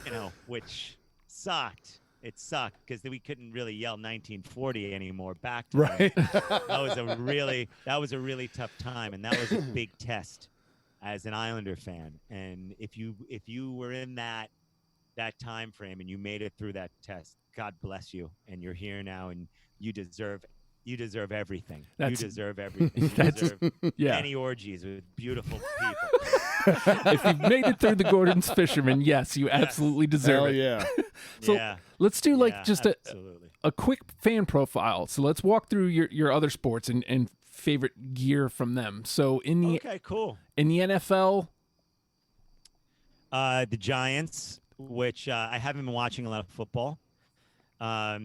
you know, which sucked. It sucked because we couldn't really yell 1940 anymore back to them. Right. That was a really tough time, and that was a big test as an Islander fan. And if you were in that time frame and you made it through that test, God bless you. And you're here now, and you deserve everything. You deserve everything. You deserve many orgies with beautiful people. If you've made it through the Gordon's Fisherman, yes, you absolutely deserve it. Yeah. So let's do just a quick fan profile. So let's walk through your other sports and favorite gear from them. So okay, cool. In the NFL, the Giants, which I haven't been watching a lot of football. I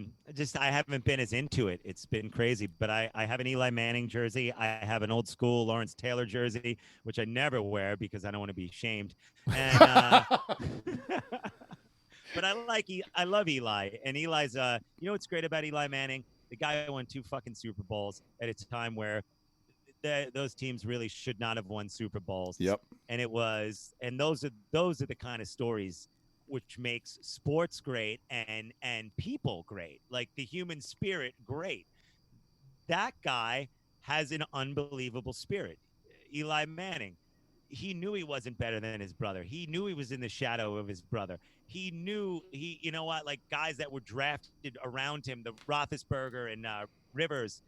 haven't been as into it. It's been crazy, but I have an Eli Manning jersey. I have an old school Lawrence Taylor jersey, which I never wear because I don't want to be shamed. And, but I love Eli, and Eli's, you know what's great about Eli Manning? The guy won 2 fucking Super Bowls at a time where those teams really should not have won Super Bowls. Yep. And those are the kind of stories which makes sports great and people great, like the human spirit great. That guy has an unbelievable spirit. Eli Manning, he knew he wasn't better than his brother. He knew he was in the shadow of his brother. He knew you know what, like guys that were drafted around him, the Roethlisberger and Rivers,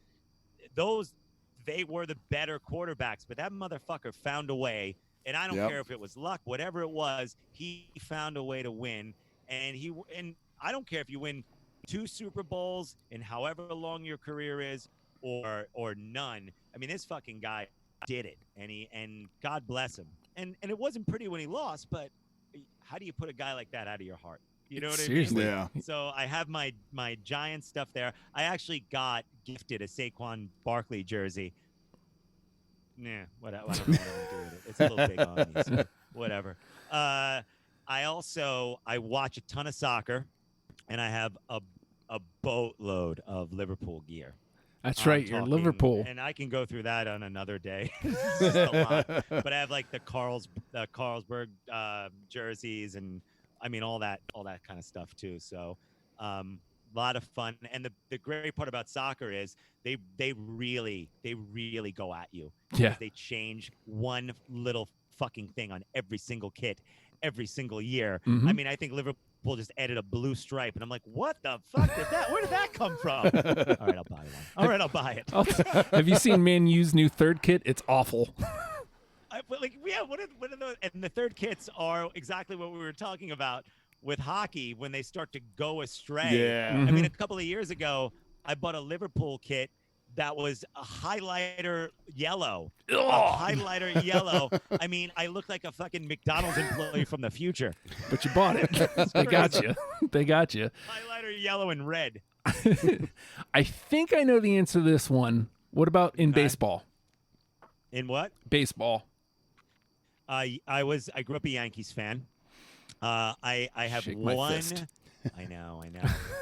they were the better quarterbacks, but that motherfucker found a way. And I don't care if it was luck, whatever it was, he found a way to win. And I don't care if you win 2 Super Bowls in however long your career is or none. I mean, this fucking guy did it, and God bless him. And it wasn't pretty when he lost, but how do you put a guy like that out of your heart? You know what Seriously. I mean? Yeah. So I have my Giant stuff there. I actually got gifted a Saquon Barkley jersey. Yeah, I don't know what I'm doing with it. It's a little big on me, so whatever. I watch a ton of soccer, and I have a boatload of Liverpool gear. That's right, you're Liverpool. And I can go through that on another day. It's a lot. But I have like the Carlsberg jerseys, and I mean all that kind of stuff too. So a lot of fun. And the great part about soccer is they really go at you. Yeah. They change one little fucking thing on every single kit, every single year. Mhm. I mean, I think Liverpool just added a blue stripe, and I'm like, what the fuck where did that come from? All right, I'll buy one. All right, I'll buy it. Have you seen Man U's new third kit? It's awful. What are those? And the third kits are exactly what we were talking about with hockey when they start to go astray. Yeah. I mean, a couple of years ago, I bought a Liverpool kit that was a highlighter yellow. Ugh. A highlighter yellow. I mean, I look like a fucking McDonald's employee from the future. But you bought it. They got you. They got you. Highlighter yellow and red. I think I know the answer to this one. What about in baseball? In what? Baseball. I grew up a Yankees fan. I have Shake my one. fist. I know,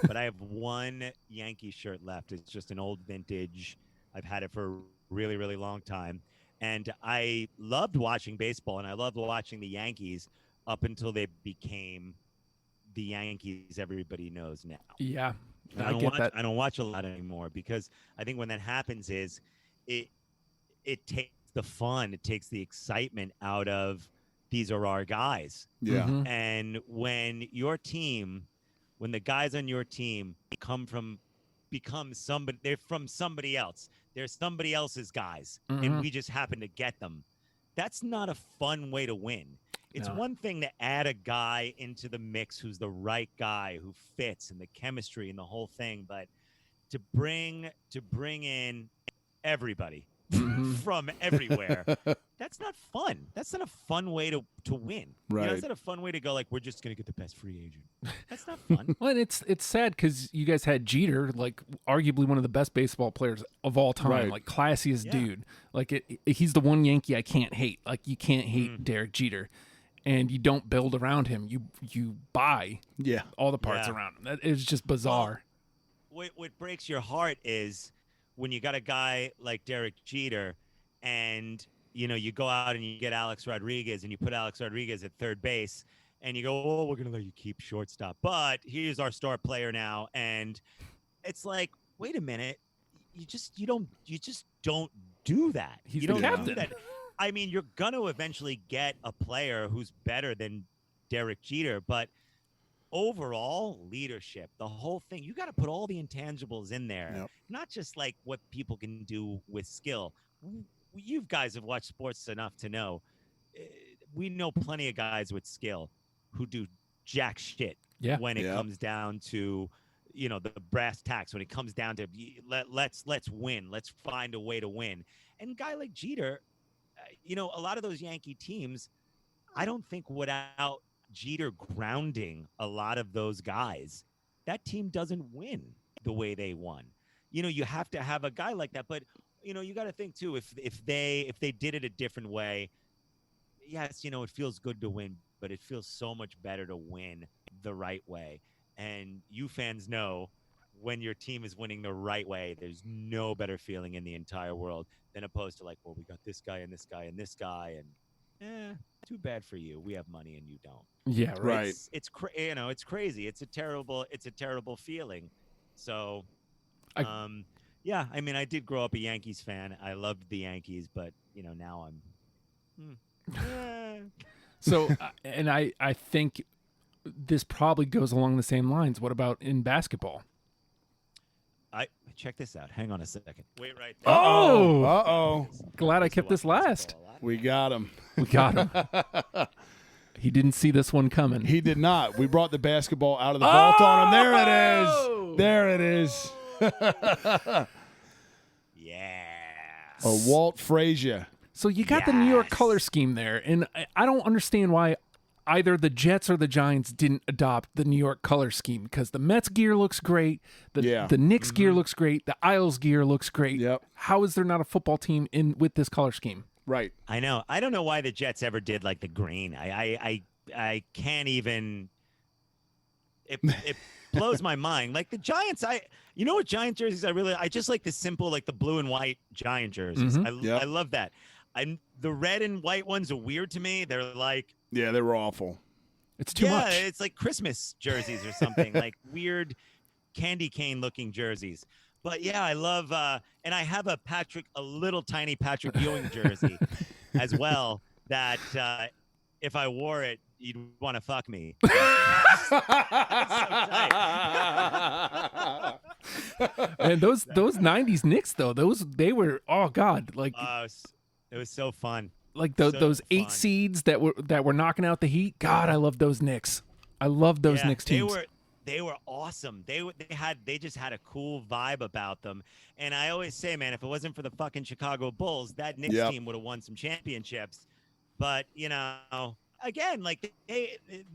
but I have one Yankee shirt left. It's just an old vintage. I've had it for a really, really long time, and I loved watching baseball, and I loved watching the Yankees up until they became the Yankees everybody knows now. Yeah, I don't watch a lot anymore because I think when that happens is it takes the fun, it takes the excitement out of these are our guys. Yeah. Mhm. And when the guys on your team become somebody, they're from somebody else. They're somebody else's guys, and we just happen to get them. That's not a fun way to win. It's No. one thing to add a guy into the mix who's the right guy, who fits, and the chemistry and the whole thing, but to bring in everybody from everywhere, that's not fun. That's not a fun way to win. Right. You know, it's not a fun way to go, like, we're just going to get the best free agent. That's not fun. Well, and it's sad because you guys had Jeter, like arguably one of the best baseball players of all time, Right. like classiest Yeah. dude. Like he's the one Yankee I can't hate. Like you can't hate Derek Jeter, and you don't build around him. You buy Yeah. all the parts Yeah. around him. That is just bizarre. What breaks your heart is when you got a guy like Derek Jeter and, you go out and you get Alex Rodriguez and you put Alex Rodriguez at third base and you go, oh, we're going to let you keep shortstop. But here's our star player now. And it's like, wait a minute. You just don't do that. He's you the don't captain. do that. I mean, you're going to eventually get a player who's better than Derek Jeter, but overall leadership, the whole thing, you got to put all the intangibles in there, Yep. not just like what people can do with skill. You guys have watched sports enough to know we know plenty of guys with skill who do jack shit when it comes down to the brass tacks, when it comes down to let's win, let's find a way to win. And a guy like Jeter, a lot of those Yankee teams, I don't think without Jeter grounding a lot of those guys, that team doesn't win the way they won. You have to have a guy like that, but you got to think too, if they did it a different way, yes, it feels good to win, but it feels so much better to win the right way. And you fans know when your team is winning the right way, there's no better feeling in the entire world than opposed to like, well, we got this guy and this guy and this guy, and too bad for you. We have money and you don't. Yeah, right. It's crazy. It's a terrible feeling. So, yeah, I mean, I did grow up a Yankees fan. I loved the Yankees, but now I'm. So, and I think this probably goes along the same lines. What about in basketball? Check this out. Hang on a second. Wait right there. there. Oh! Uh-oh. Glad I kept this last. We got him. We got him. He didn't see this one coming. He did not. We brought the basketball out of the vault on him. There it is. Yeah. A Walt Frazier. So you got the New York Yes. color scheme there, and I don't understand why either the Jets or the Giants didn't adopt the New York color scheme, because the Mets gear looks great, the Knicks gear looks great, the Isles gear looks great. Yep. How is there not a football team with this color scheme? Right. I know. I don't know why the Jets ever did like the green. I can't even. It blows my mind. Like the Giants, what Giant jerseys I just like the simple, like the blue and white Giant jerseys. I love that. The red and white ones are weird to me. They're like, yeah, they were awful. It's too much. Yeah, it's like Christmas jerseys or something, like weird candy cane looking jerseys. But yeah, I love, and I have a little tiny Patrick Ewing jersey as well. That if I wore it, you'd want to fuck me. That's so tight. And those '90s Knicks though, they were, oh god, like It was so fun. like so those 8 fun. seeds that were knocking out the Heat. God, I love those Knicks. I love those Knicks teams. They were awesome. They just had a cool vibe about them. And I always say, man, if it wasn't for the fucking Chicago Bulls, that Knicks team would have won some championships. But again, like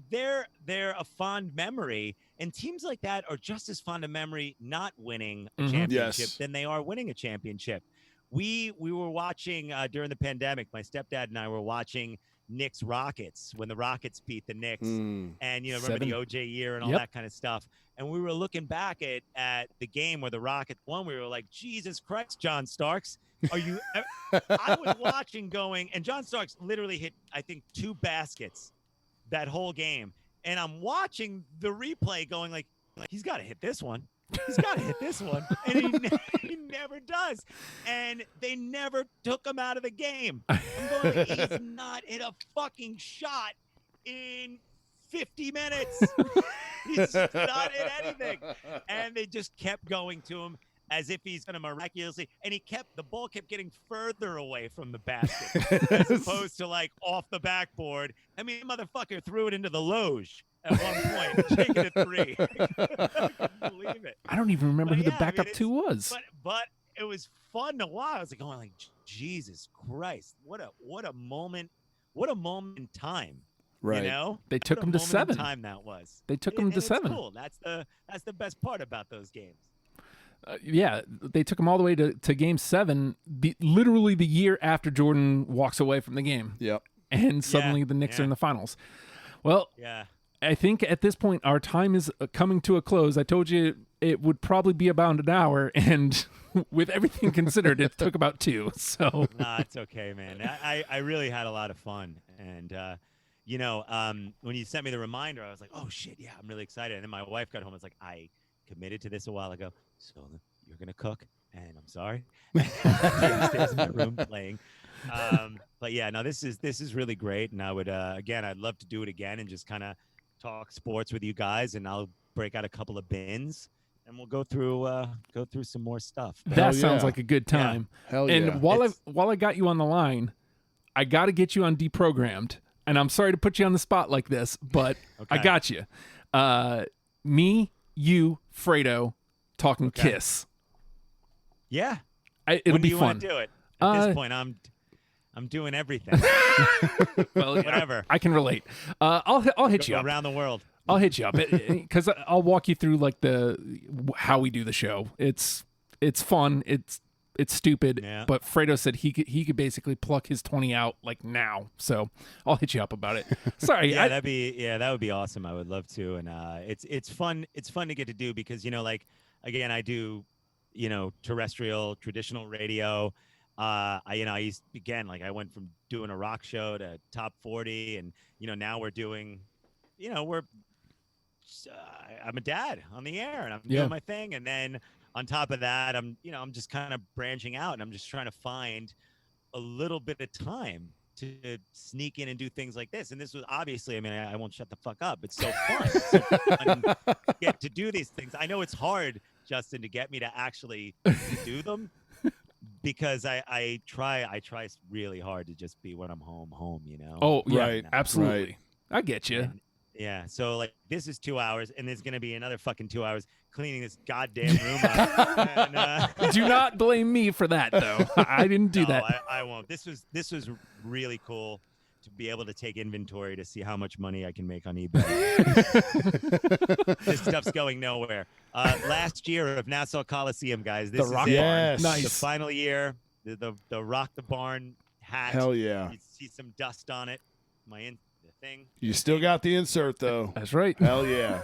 they're a fond memory, and teams like that are just as fond of memory not winning a championship than they are winning a championship. We were watching during the pandemic. My stepdad and I were watching Knicks Rockets when the Rockets beat the Knicks, and remember the OJ year and all that kind of stuff. And we were looking back at the game where the Rockets won. We were like, Jesus Christ, John Starks, are you? I was watching going, and John Starks literally hit, I think, 2 baskets that whole game. And I'm watching the replay going like he's got to hit this one. He's got to hit this one. And he never does. And they never took him out of the game. I'm going like, he's not hit a fucking shot in 50 minutes. He's not hit anything. And they just kept going to him as if he's going to miraculously. And the ball kept getting further away from the basket as opposed to like off the backboard. I mean, the motherfucker threw it into the loge at one point, taking a 3. I couldn't believe it. I don't even remember who the backup 2 was. But it was fun to watch. I was like going like, Jesus Christ, what a moment in time. Right. You know? They took him to 7. Time that was. They took him to 7. Cool. That's the best part about those games. They took him all the way to Game 7, literally the year after Jordan walks away from the game. Yep. And suddenly the Knicks are in the finals. Well, I think at this point our time is coming to a close. I told you it would probably be about an hour, and with everything considered, it took about 2. So nah, it's okay, man. I really had a lot of fun, and when you sent me the reminder, I was like, oh shit, yeah, I'm really excited. And then my wife got home. I was like, I committed to this a while ago, so you're gonna cook, and I'm sorry. Upstairs in my room playing. But yeah, no, this is really great, and I would I'd love to do it again and just kind of talk sports with you guys, and I'll break out a couple of bins and we'll go through some more stuff. That sounds like a good time. Yeah. Hell and yeah. while I got you on the line, I got to get you on Deprogrammed, and I'm sorry to put you on the spot like this, but I got you. Me, you, Fredo, talking Kiss. Yeah, it'll be fun. Want to do it? At this point, I'm doing everything. Well, whatever. I can relate. I'll hit you up around the world. I'll hit you up because I'll walk you through like how we do the show. It's fun. It's stupid. Yeah. But Fredo said he could basically pluck his 20 out like now. So I'll hit you up about it. Sorry. that would be awesome. I would love to. And it's fun. It's fun to get to do because like again I do terrestrial traditional radio. I used again like I went from doing a rock show to top 40, and now we're doing I'm a dad on the air, and I'm doing my thing, and then on top of that I'm just kind of branching out, and I'm just trying to find a little bit of time to sneak in and do things like this. And this was obviously, I won't shut the fuck up. It's so fun. It's so fun to get to do these things. I know it's hard, Justin, to get me to actually do them. Because I try really hard to just be when I'm home, Oh, yeah, right. Absolutely. Right. I get you. Yeah. So like this is 2 hours, and there's going to be another fucking 2 hours cleaning this goddamn room up. And, do not blame me for that, though. I didn't do that. I won't. This was really cool to be able to take inventory to see how much money I can make on eBay. This stuff's going nowhere. Last year of Nassau Coliseum, guys. This the Rock is Barn. Nice. The final year. The Rock the Barn hat. Hell yeah. You see some dust on it. The thing. You still got the insert though. That's right. Hell yeah.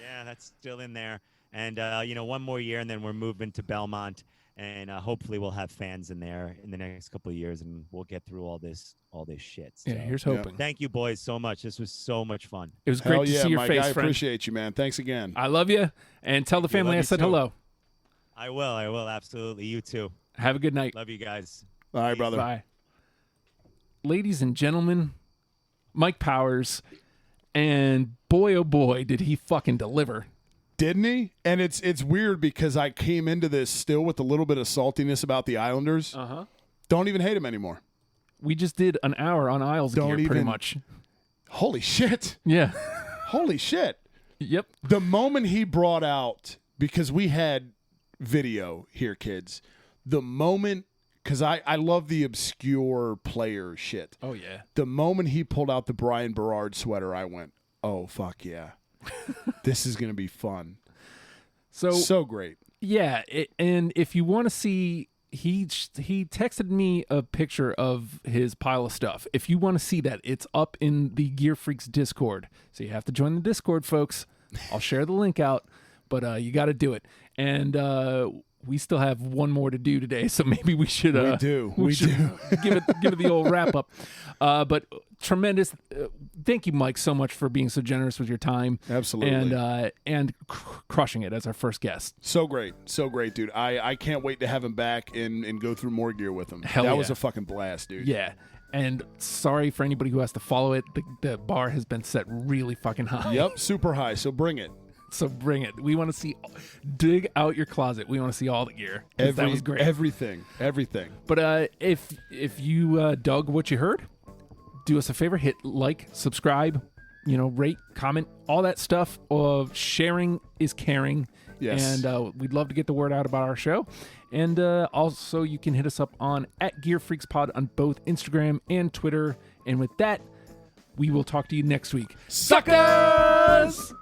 Yeah, that's still in there. And one more year, and then we're moving to Belmont, and hopefully we'll have fans in there in the next couple of years, and we'll get through all this shit. So, yeah, here's hoping. Thank you, boys, so much. This was so much fun. It was great to see your Mike, face, I friend. appreciate you, man. Thanks again. I love you, and tell the family I said hello. I will, absolutely. You too. Have a good night. Love you guys. All right, brother. Bye. Ladies and gentlemen, Mike Powers, And boy, oh boy, did he fucking deliver. Didn't he? And it's weird because I came into this still with a little bit of saltiness about the Islanders. Uh-huh. Don't even hate them anymore. We just did an hour on Isles gear, pretty much. Holy shit. Yeah. Holy shit. Yep. The moment he brought out, because we had video here, kids, the moment, because I love the obscure player shit. Oh, yeah. The moment he pulled out the Brian Berard sweater, I went, oh, fuck yeah. This is going to be fun. So great. Yeah, and if you want to see, he texted me a picture of his pile of stuff. If you want to see that, it's up in the Gear Freaks Discord. So you have to join the Discord, folks. I'll share the link out, but you got to do it. And we still have one more to do today, so maybe we should. We should give it the old wrap up. But tremendous. Thank you, Mike, so much for being so generous with your time. Absolutely. And crushing it as our first guest. So great, dude. I can't wait to have him back and go through more gear with him. That was a fucking blast, dude. Yeah. And sorry for anybody who has to follow it. The bar has been set really fucking high. Yep, super high. So bring it. So bring it. We want to see, dig out your closet. We want to see all the gear. That was great. Everything. But if you dug what you heard, do us a favor, hit like, subscribe, rate, comment, all that stuff. Sharing is caring. Yes. And we'd love to get the word out about our show. And also you can hit us up on @GearFreaksPod on both Instagram and Twitter. And with that, we will talk to you next week. Suckers!